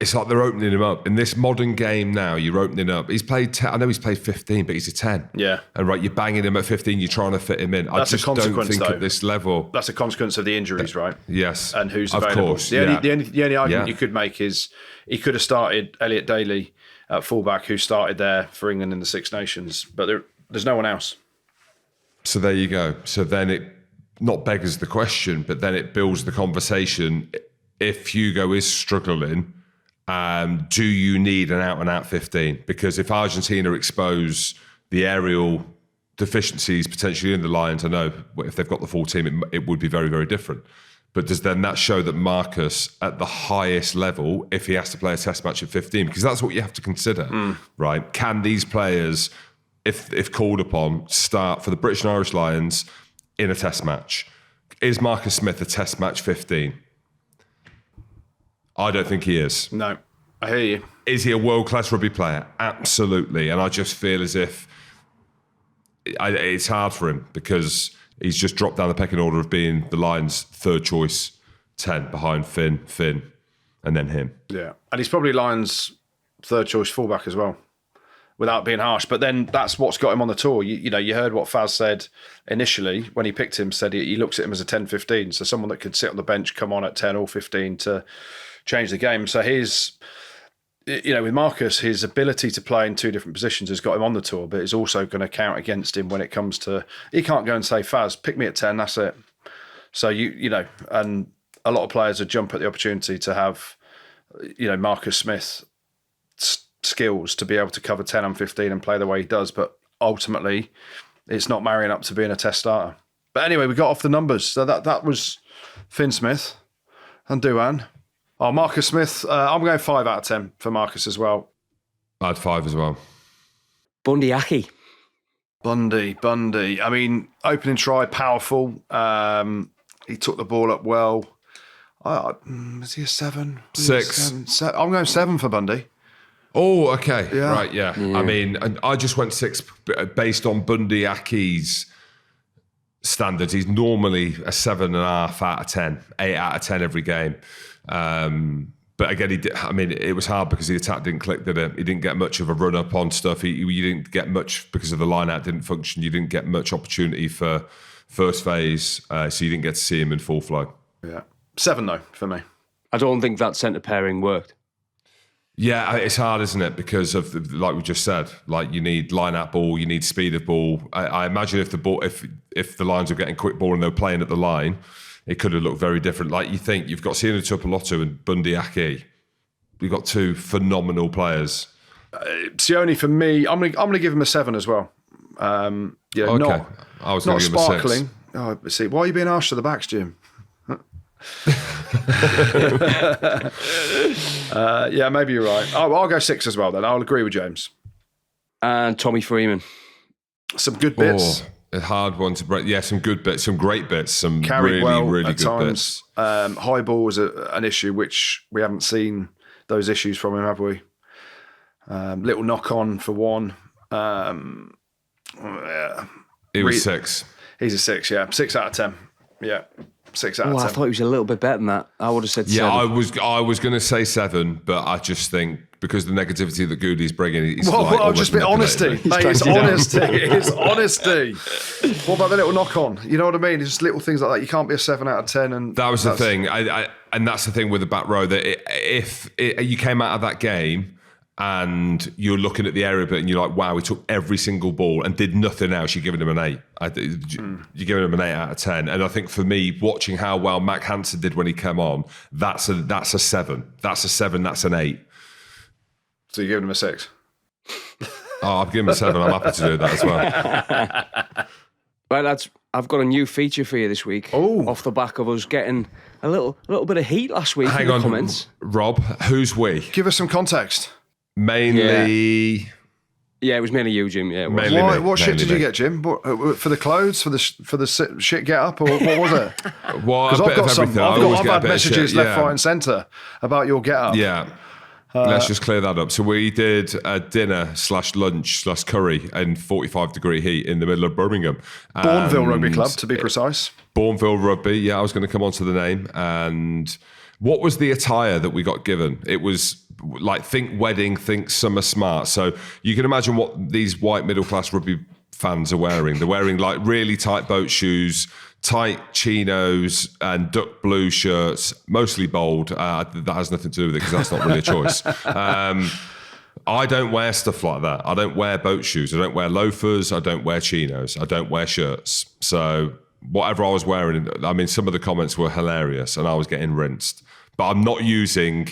It's like they're opening him up. In this modern game now, you're opening up. He's played 10, I know he's played 15, but he's a 10. Yeah. And you're banging him at 15, you're trying to fit him in. That's I just don't think at this level. That's a consequence of the injuries, right? Yes. And who's of available. Course, the only argument you could make is he could have started Elliot Daly at fullback, who started there for England in the Six Nations, but there's no one else. So there you go. So then it not beggars the question, but then it builds the conversation. If Hugo is struggling, Do you need an out-and-out 15? Because if Argentina expose the aerial deficiencies potentially in the Lions, I know if they've got the full team, it would be very, very different. But does then that show that Marcus, at the highest level, if he has to play a test match at 15, because that's what you have to consider, right? Can these players, if called upon, start for the British and Irish Lions in a test match? Is Marcus Smith a test match 15? I don't think he is. No, I hear you. Is he a world-class rugby player? Absolutely. And I just feel as if it's hard for him because he's just dropped down the pecking order of being the Lions' third choice 10 behind Finn, and then him. Yeah. And he's probably Lions' third choice fullback as well, without being harsh. But then that's what's got him on the tour. You heard what Faz said initially when he picked him, said he looks at him as a 10-15, so someone that could sit on the bench, come on at 10 or 15 to change the game. So with Marcus, his ability to play in two different positions has got him on the tour, but it's also going to count against him when it comes to, he can't go and say, Faz, pick me at 10, that's it. So, and a lot of players would jump at the opportunity to have, Marcus Smith skills to be able to cover 10 and 15 and play the way he does. But ultimately, it's not marrying up to being a test starter. But anyway, we got off the numbers. So that was Finn Smith and Duan. Oh, Marcus Smith, I'm going 5 out of 10 for Marcus as well. I had 5 as well. Bundy Aki. Bundy. I mean, opening try, powerful. He took the ball up well. Was he a 7? 6. I'm going 7 for Bundy. Oh, okay. Yeah. Right, yeah. I mean, I just went 6 based on Bundy Aki's standards. He's normally a 7.5 out of 10, 8 out of 10 every game. But again, it was hard because the attack didn't click, did it? He didn't get much of a run up on stuff. You didn't get much because of the line out didn't function. You didn't get much opportunity for first phase, so you didn't get to see him in full flow. Yeah. 7 though, for me. I don't think that centre pairing worked. Yeah, it's hard, isn't it? Because of like we just said, like you need line out ball, you need speed of ball. I imagine if the Lions were getting quick ball and they were playing at the line, it could have looked very different. Like you think you've got Sienna Tuipulotu and Bundy Aki. You've got 2 phenomenal players. Sione for me, I'm gonna give him a 7 as well. Okay. I was not going to give him a 6. sparkling. Oh, see, why are you being harsh to the backs, Jim? Yeah, maybe you're right. I'll go 6 as well then. I'll agree with James. And Tommy Freeman. Some good bits. A hard one to break. Yeah, some good bits, some great bits, some Carried really at good times. bits. High ball was an issue, which we haven't seen those issues from him, have we? Little knock on for one. He was 6. He's a 6, yeah. 6 out of 10. Yeah. 6 out of 10. I thought he was a little bit better than that. I would have said 7. Yeah, I was going to say 7, but I just think because the negativity that Goody's bringing, he's just be honesty. It's honesty. It's honesty. What about the little knock on? You know what I mean? It's just little things like that. You can't be a 7 out of 10. And that was the thing. And that's the thing with the back row, that if you came out of that game and you're looking at the area bit and you're like, wow, he took every single ball and did nothing else, you're giving him an 8. You're giving him an 8 out of 10. And I think for me, watching how well Mac Hansen did when he came on, that's a 7. That's a 7, that's an 8. So you're giving him a 6? Oh, I've given him a 7. I'm happy to do that as well. Right, lads, I've got a new feature for you this week. Oh. Off the back of us getting a little bit of heat last week Hang in the on, comments. Rob, who's we? Give us some context. Mainly... Yeah, it was mainly you, Jim. Yeah, it was. Mainly What shit mainly did you me. get, Jim? For the clothes? For the shit get up? Or what was it? Well, Because a bit of everything. I've had bit of messages shit, left, right and centre about your get up. Yeah. Let's just clear that up. So we did a dinner/lunch/curry in 45-degree heat in the middle of Birmingham. Bourneville And Rugby Club, to be precise. Bourneville Rugby. Yeah, I was going to come on to the name. And what was the attire that we got given? It was like, think wedding, think summer smart. So you can imagine what these white middle-class rugby fans are wearing. They're wearing like really tight boat shoes, tight chinos and duck blue shirts, mostly bold. That has nothing to do with it because that's not really a choice. I don't wear stuff like that. I don't wear boat shoes. I don't wear loafers. I don't wear chinos. I don't wear shirts. So whatever I was wearing, I mean, some of the comments were hilarious and I was getting rinsed. But I'm not using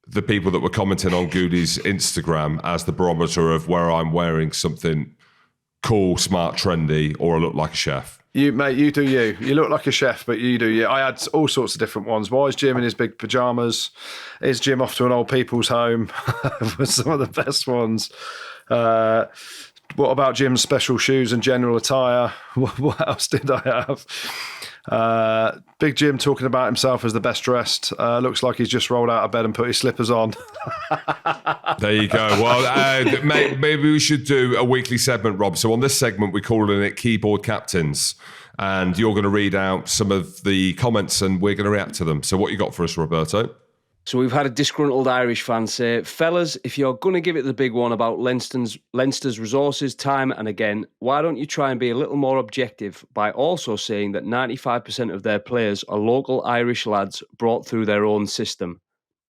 the people that were commenting on Goode's Instagram as the barometer of where I'm wearing something cool, smart, trendy, or I look like a chef. You, mate, you do you. You look like a chef, but you do you. I had all sorts of different ones. Why is Jim in his big pyjamas? Is Jim off to an old people's home? Was some of the best ones. What about Jim's special shoes and general attire? What else did I have? Big Jim talking about himself as the best dressed. Looks like he's just rolled out of bed and put his slippers on. There you go. Well, maybe we should do a weekly segment, Rob. So on this segment, we're calling it Keyboard Captains. And you're going to read out some of the comments and we're going to react to them. So what you got for us, Roberto? So we've had a disgruntled Irish fan say, fellas, if you're going to give it the big one about Leinster's resources, time and again, why don't you try and be a little more objective by also saying that 95% of their players are local Irish lads brought through their own system?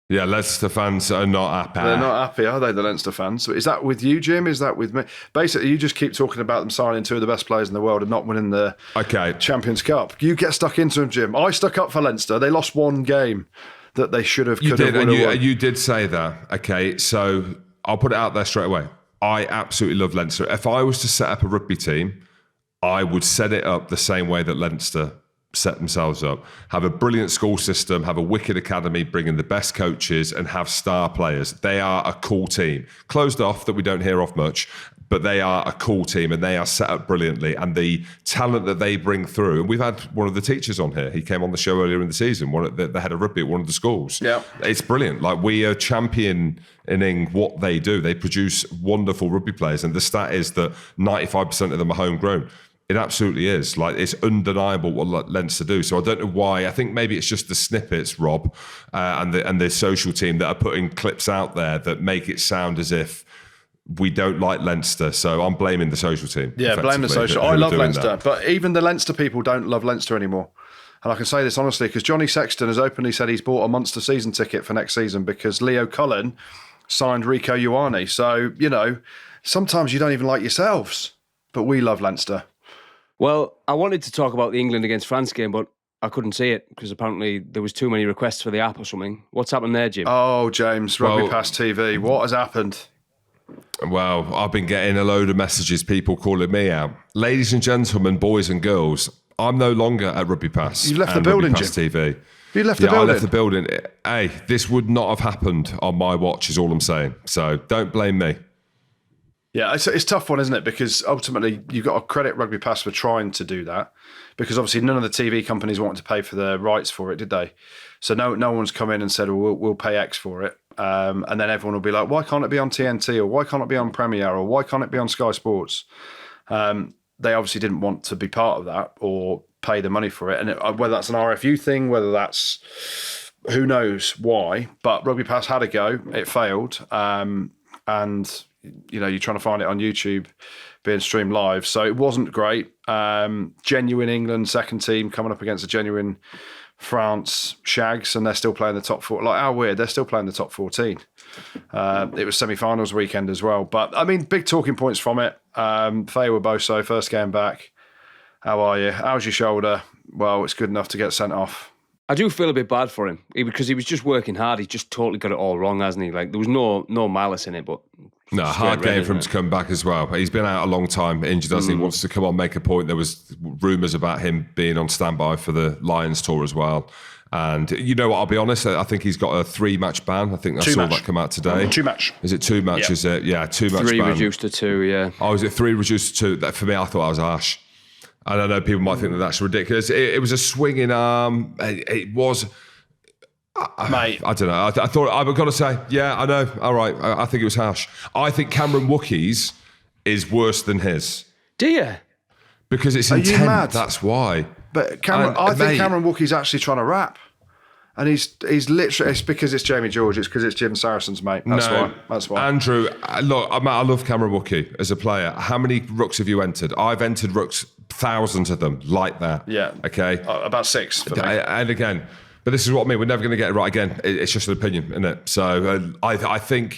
Yeah, Leinster fans are not happy. They're not happy, are they, the Leinster fans? Is that with you, Jim? Is that with me? Basically, you just keep talking about them signing two of the best players in the world and not winning the Champions Cup. You get stuck into them, Jim. I stuck up for Leinster. They lost one game that they should have, could have won. You did say that. Okay, so I'll put it out there straight away. I absolutely love Leinster. If I was to set up a rugby team, I would set it up the same way that Leinster set themselves up. Have a brilliant school system, have a wicked academy, bring in the best coaches and have star players. They are a cool team. Closed off, that we don't hear of much, but they are a cool team and they are set up brilliantly. And the talent that they bring through, and we've had one of the teachers on here. He came on the show earlier in the season, the head of rugby at one of the schools. Yeah, it's brilliant. Like, we are championing what they do. They produce wonderful rugby players. And the stat is that 95% of them are homegrown. It absolutely is. Like, it's undeniable what Leinster do. So I don't know why. I think maybe it's just the snippets, Rob, and the social team that are putting clips out there that make it sound as if we don't like Leinster. So I'm blaming the social team. Yeah, blame the social. I love Leinster, but even the Leinster people don't love Leinster anymore. And I can say this honestly because Johnny Sexton has openly said he's bought a Munster season ticket for next season because Leo Cullen signed Rico Ioane. So, sometimes you don't even like yourselves, but we love Leinster. Well, I wanted to talk about the England against France game, but I couldn't see it because apparently there was too many requests for the app or something. What's happened there, Jim? Oh, James, Rugby Pass TV. What has happened? Well, I've been getting a load of messages, people calling me out. Ladies and gentlemen, boys and girls, I'm no longer at Rugby Pass. You left the building, Rugby Pass Jim. TV. You left the building? I left the building. Hey, this would not have happened on my watch is all I'm saying. So don't blame me. Yeah, it's a tough one, isn't it? Because ultimately, you've got to credit Rugby Pass for trying to do that. Because obviously, none of the TV companies wanted to pay for the rights for it, did they? So no one's come in and said, well, we'll pay X for it. And then everyone will be like, why can't it be on TNT? Or why can't it be on Premiere? Or why can't it be on Sky Sports? They obviously didn't want to be part of that or pay the money for it. And whether that's an RFU thing, whether that's who knows why. But Rugby Pass had a go. It failed. And you're trying to find it on YouTube being streamed live. So it wasn't great. Genuine England second team coming up against a genuine France Shags, and they're still playing the top four. Like, how weird, they're still playing the top 14. It was semi-finals weekend as well. But, I mean, big talking points from it. Faye Boso, first game back. How are you? How's your shoulder? Well, it's good enough to get sent off. I do feel a bit bad for him because he was just working hard. He's just totally got it all wrong, hasn't he? Like, there was no malice in it, but... No, hard game for him to come back as well. He's been out a long time, injured, doesn't he? He wants to come on, make a point. There was rumours about him being on standby for the Lions tour as well. And you know what, I'll be honest, I think he's got a 3-match ban. I think I saw that come out today. 2-match. Is it 2 matches? Yeah, 2-match ban. 3 reduced to 2, yeah. Oh, is it 3 reduced to 2? That, for me, I thought that was harsh. And I know people might think that that's ridiculous. It was a swinging arm. It was... Mate. I don't know. I thought, I've got to say, yeah, I know. All right. I think it was harsh. I think Cameron Wookie's is worse than his. Do you? Because it's intent. Are you mad? That's why. But I think Cameron Wookie's actually trying to rap. And he's literally, it's because it's Jamie George, it's because it's Jim Saracens, mate. That's why. Andrew, look, I love Cameron Wookie as a player. How many rucks have you entered? I've entered rucks, thousands of them, like that. Yeah. Okay. About 6 for me. And again, but this is what I mean. We're never going to get it right again. It's just an opinion, isn't it? So I thought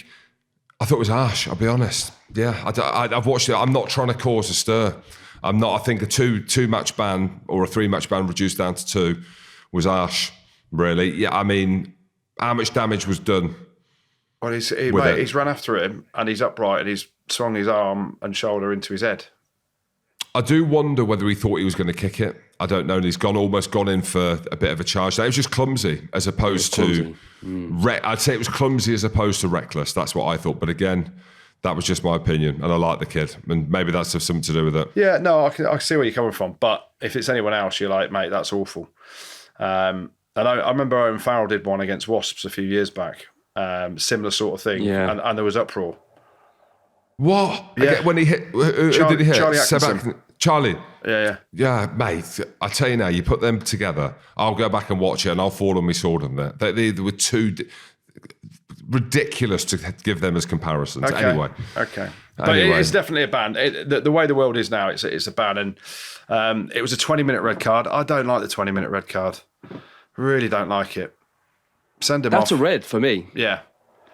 it was harsh. I'll be honest. Yeah, I've watched it. I'm not trying to cause a stir. I'm not. I think a two match ban or a 3-match ban reduced down to 2 was harsh. Really. Yeah. I mean, how much damage was done? Well, he's run after him and he's upright and he's swung his arm and shoulder into his head. I do wonder whether he thought he was going to kick it. I don't know. And he's almost gone in for a bit of a charge. It was just clumsy as opposed to... I'd say it was clumsy as opposed to reckless. That's what I thought. But again, that was just my opinion. And I like the kid. And maybe that's something to do with it. Yeah, no, I can see where you're coming from. But if it's anyone else, you're like, mate, that's awful. And I remember Owen Farrell did one against Wasps a few years back. Similar sort of thing. Yeah. And there was uproar. What? Yeah. Again, when he hit... Who did he hit? Charlie Atkinson. Charlie. Yeah. Yeah, mate, I tell you now, you put them together, I'll go back and watch it and I'll fall on my sword on that. They were too ridiculous to give them as comparisons. Okay. Anyway. But it's definitely a ban. The way the world is now, it's a ban. And it was a 20-minute red card. I don't like the 20-minute red card. Really don't like it. Send him off. That's a red for me. Yeah.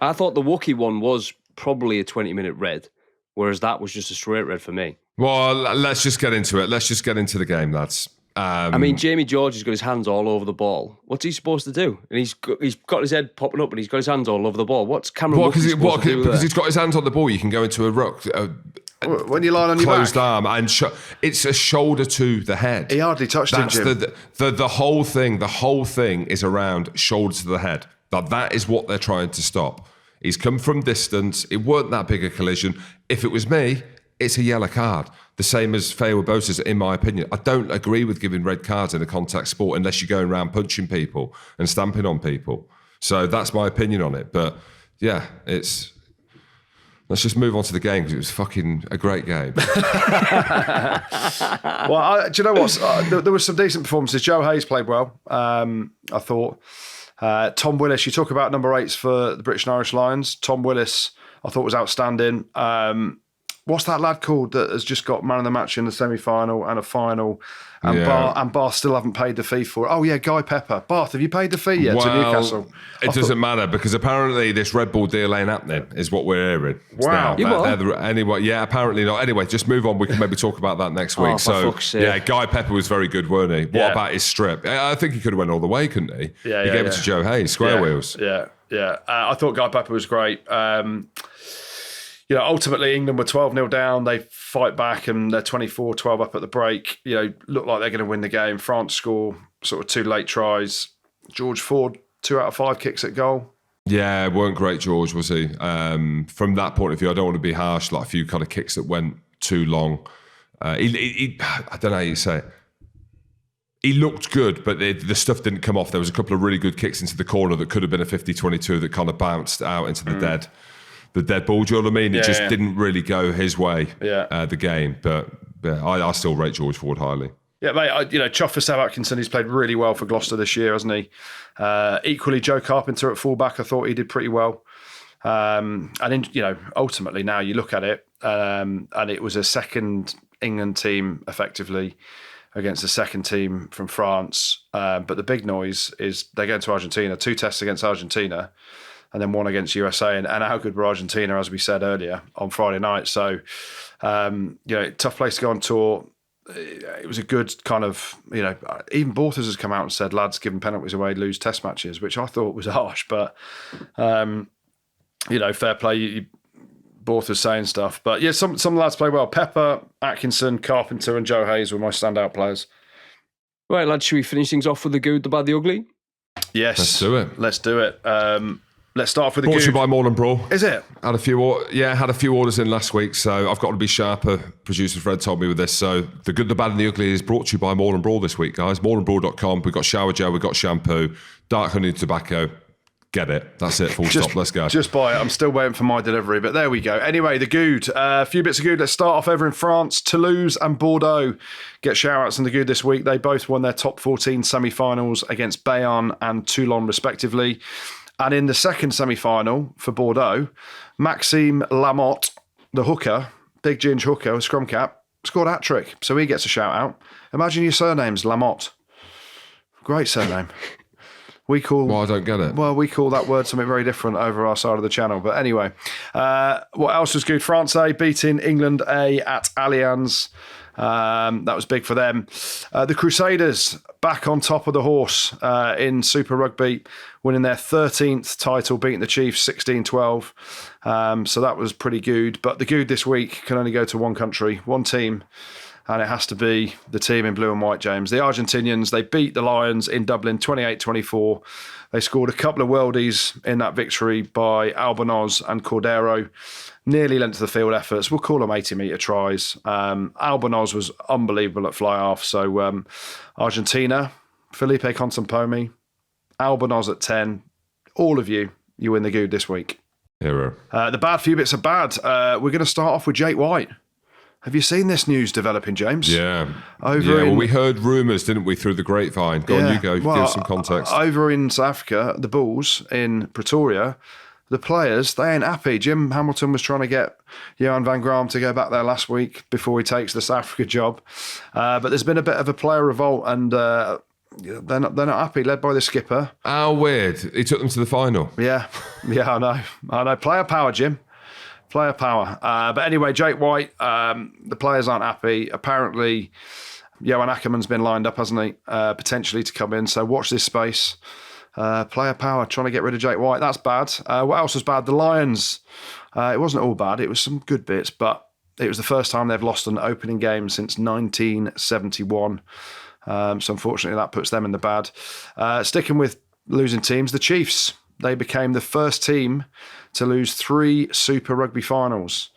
I thought the Wookiee one was probably a 20-minute red, whereas that was just a straight red for me. Well, let's just get into it. Let's just get into the game, lads. I mean, Jamie George has got his hands all over the ball. What's he supposed to do? And he's got his head popping up and he's got his hands all over the ball. What's Cameron Wookiee supposed to do because there? he's got his hands on the ball, you can go into a ruck. When you lie on your Closed back. arm, and it's a shoulder to the head. He hardly touched him, Jim. The whole thing. The whole thing is around shoulder to the head. That is what they're trying to stop. He's come from distance. It weren't that big a collision. If it was me, it's a yellow card. The same as Feo Bosa's, in my opinion. I don't agree with giving red cards in a contact sport unless you're going around punching people and stamping on people. So that's my opinion on it. But yeah, let's just move on to the game because it was fucking a great game. Well, do you know what? There were some decent performances. Joe Hayes played well, I thought. Tom Willis, you talk about number 8s for the British and Irish Lions. Tom Willis, I thought was outstanding. What's that lad called that has just got man of the match in the semi-final and a final? And Bath still haven't paid the fee for it. Oh, yeah, Guy Pepper. Bath, have you paid the fee yet to Newcastle? It doesn't matter because apparently this Red Bull deal ain't happening, is what we're hearing. Wow. Anyway, yeah, apparently not. Anyway, just move on. We can maybe talk about that next week. For fuck's sake. Yeah, Guy Pepper was very good, weren't he? What about his strip? I think he could have went all the way, couldn't he? Yeah, he gave it to Joe Hayes, square wheels. Yeah. I thought Guy Pepper was great. Ultimately, England were 12-0 down. They fight back and they're 24-12 up at the break. Look like they're going to win the game. France score sort of 2 late tries. George Ford, 2 out of 5 kicks at goal. Yeah, weren't great, George, was he? From that point of view, I don't want to be harsh, like a few kind of kicks that went too long. I don't know how you say it. He looked good, but the stuff didn't come off. There was a couple of really good kicks into the corner that could have been a 50-22 that kind of bounced out into the dead ball. Do you know what I mean? It just didn't really go his way, the game. But I still rate George Ford highly. Yeah, mate, chuff for Sam Atkinson. He's played really well for Gloucester this year, hasn't he? Equally, Joe Carpenter at fullback, I thought he did pretty well. Ultimately now you look at it, and it was a second England team effectively against the second team from France. But the big noise is they're going to Argentina, 2 tests against Argentina, and then 1 against USA. And how good were Argentina, as we said earlier, on Friday night. So, tough place to go on tour. It was a good kind of, even Borthers has come out and said, lads, giving penalties away, lose test matches, which I thought was harsh. But, fair play. Borthers saying stuff. But, yeah, some lads play well. Pepper, Atkinson, Carpenter and Joe Hayes were my standout players. Right, lads, should we finish things off with the good, the bad, the ugly? Yes. Let's do it. Let's start off with the Brought to you Goode. by Morland Brawl. Is it? Had a few orders in last week, so I've got to be sharper. Producer Fred told me with this. So the good, the bad and the ugly is brought to you by Morland Brawl this week, guys. Morlandbrawl.com. We've got shower gel, we've got shampoo, dark honey and tobacco. Get it. That's it. Full stop. Let's go. Just buy it. I'm still waiting for my delivery, but there we go. Anyway, the Goode. A few bits of Goode. Let's start off over in France. Toulouse and Bordeaux get shout-outs in the Goode this week. They both won their top 14 semi-finals against Bayonne and Toulon, respectively. And in the second semi-final for Bordeaux, Maxime Lamotte, the hooker, big ginge hooker, scrum cap, scored a hat-trick. So he gets a shout-out. Imagine your surname's Lamotte. Great surname. I don't get it. Well, we call that word something very different over our side of the channel. But anyway, what else was good? France A beating England A at Allianz. That was big for them. The Crusaders back on top of the horse in Super Rugby, winning their 13th title, beating the Chiefs 16-12. So that was pretty good. But the Goode this week can only go to one country, one team, and it has to be the team in blue and white, James. The Argentinians, they beat the Lions in Dublin 28-24. They scored a couple of worldies in that victory by Albanoz and Cordero. Nearly lent to the field efforts. We'll call them 80-metre tries. Albanoz was unbelievable at fly-half. So Argentina, Felipe Contempomi, Albanoz at 10. All of you win the Goode this week. Hero. The bad few bits are bad. We're going to start off with Jake White. Have you seen this news developing, James? Yeah. Well, we heard rumours, didn't we, through the grapevine? Go on, you go. Give some context. Over in South Africa, the Bulls in Pretoria, the players, they ain't happy. Jim Hamilton was trying to get Johan van Graan to go back there last week before he takes the South Africa job. But there's been a bit of a player revolt, and they're not happy, led by the skipper. How weird. He took them to the final. Yeah, I know. Player power, Jim. Player power. But anyway, Jake White, the players aren't happy. Apparently, Johan Ackerman's been lined up, hasn't he? Potentially to come in. So watch this space. Player power, trying to get rid of Jake White. That's bad. What else was bad? The Lions. It wasn't all bad. It was some good bits, but it was the first time they've lost an opening game since 1971. So unfortunately, that puts them in the bad. Sticking with losing teams, the Chiefs. They became the first team to lose 3 Super Rugby finals,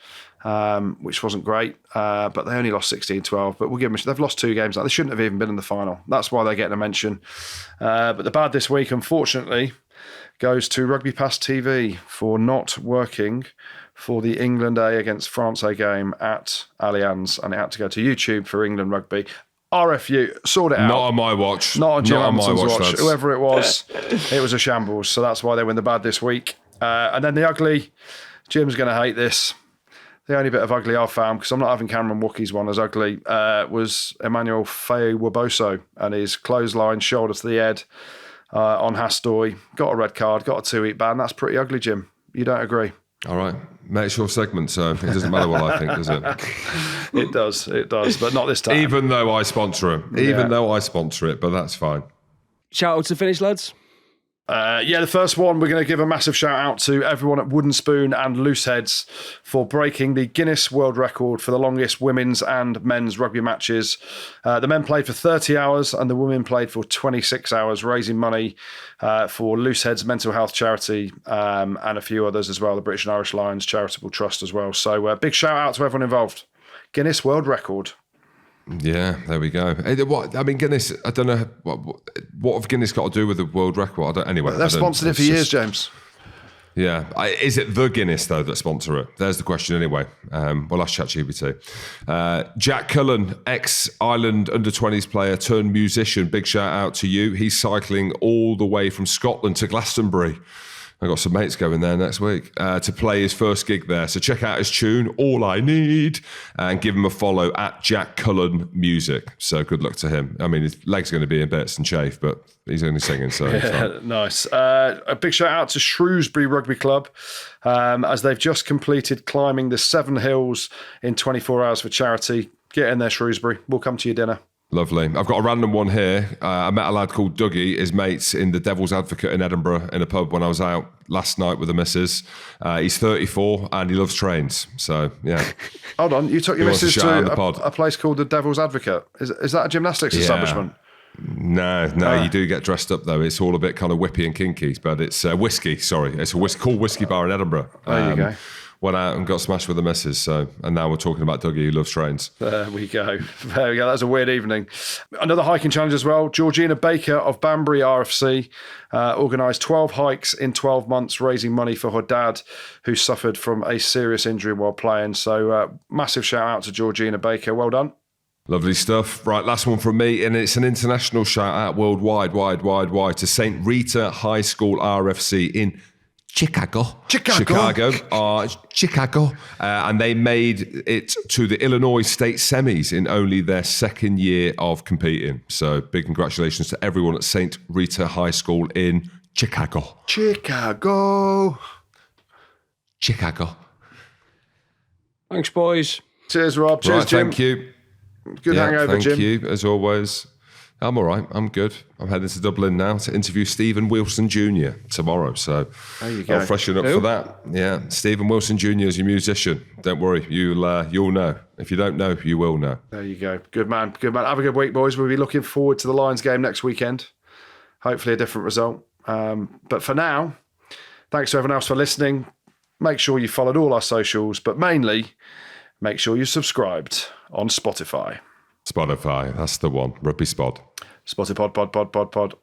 which wasn't great, but they only lost 16-12. But we'll give them. They've lost 2 games. They shouldn't have even been in the final. That's why they're getting a mention. But the bad this week, unfortunately, goes to Rugby Pass TV for not working for the England A against France A game at Allianz, and it had to go to YouTube for England Rugby. RFU, sort it out. Not on my watch. Not on Jim Hamilton's watch. Lads. Whoever it was, it was a shambles. So that's why they win the bad this week. And then the ugly, Jim's going to hate this. The only bit of ugly I've found, because I'm not having Cameron Wookie's one as ugly, was Emmanuel Faye-Waboso and his clothesline shoulder to the head on Hastoy. Got a red card, got a 2-week ban. That's pretty ugly, Jim. You don't agree? All right. Mate, it's your segment, so it doesn't matter what I think, does it? It does, but not this time. Even though I sponsor it. But that's fine. Shout out to finish, lads. The first one, we're going to give a massive shout out to everyone at Wooden Spoon and Looseheads for breaking the Guinness World Record for the longest women's and men's rugby matches. The men played for 30 hours and the women played for 26 hours, raising money for Looseheads mental health charity and a few others as well, the British and Irish Lions Charitable Trust as well. So big shout out to everyone involved. Guinness World Record. Yeah, there we go. Guinness, I don't know, what have Guinness got to do with the world record? They've sponsored it for years, James. Yeah. Is it the Guinness, though, that sponsor it? There's the question anyway. We'll ask ChatGPT. Jack Cullen, ex-Ireland under-20s player turned musician. Big shout out to you. He's cycling all the way from Scotland to Glastonbury. I've got some mates going there next week to play his first gig there. So check out his tune, All I Need, and give him a follow at Jack Cullen Music. So good luck to him. I mean, his leg's going to be in bits and chafe, but he's only singing, so nice. A big shout out to Shrewsbury Rugby Club as they've just completed climbing the 7 hills in 24 hours for charity. Get in there, Shrewsbury. We'll come to your dinner. Lovely. I've got a random one here. I met a lad called Dougie, his mates in the Devil's Advocate in Edinburgh in a pub when I was out last night with the missus. He's 34 and he loves trains. So, yeah. Hold on. You took your missus to a place called the Devil's Advocate. Is that a gymnastics establishment? No, you do get dressed up though. It's all a bit kind of whippy and kinky, but it's whiskey, sorry. It's a cool whiskey bar in Edinburgh. There you go. Went out and got smashed with the missus. And now we're talking about Dougie, who loves trains. There we go. That was a weird evening. Another hiking challenge as well. Georgina Baker of Banbury RFC organised 12 hikes in 12 months, raising money for her dad, who suffered from a serious injury while playing. So massive shout out to Georgina Baker. Well done. Lovely stuff. Right, last one from me, and it's an international shout out worldwide, wide to St. Rita High School RFC in Chicago. And they made it to the Illinois state semis in only their second year of competing. So big congratulations to everyone at St. Rita High School in Chicago. Thanks, boys. Cheers, Rob. Cheers, Jim. Thank you. Good hangover, Jim. Thank you, as always. I'm all right. I'm good. I'm heading to Dublin now to interview Stephen Wilson Jr. tomorrow. So there you go. I'll freshen up for that. Yeah, Stephen Wilson Jr. is your musician. Don't worry. You'll know. If you don't know, you will know. There you go. Good man. Good man. Have a good week, boys. We'll be looking forward to the Lions game next weekend. Hopefully a different result. But for now, thanks to everyone else for listening. Make sure you followed all our socials, but mainly make sure you subscribed on Spotify. Spotify, that's the one. Rugby Spod. Spotify pod.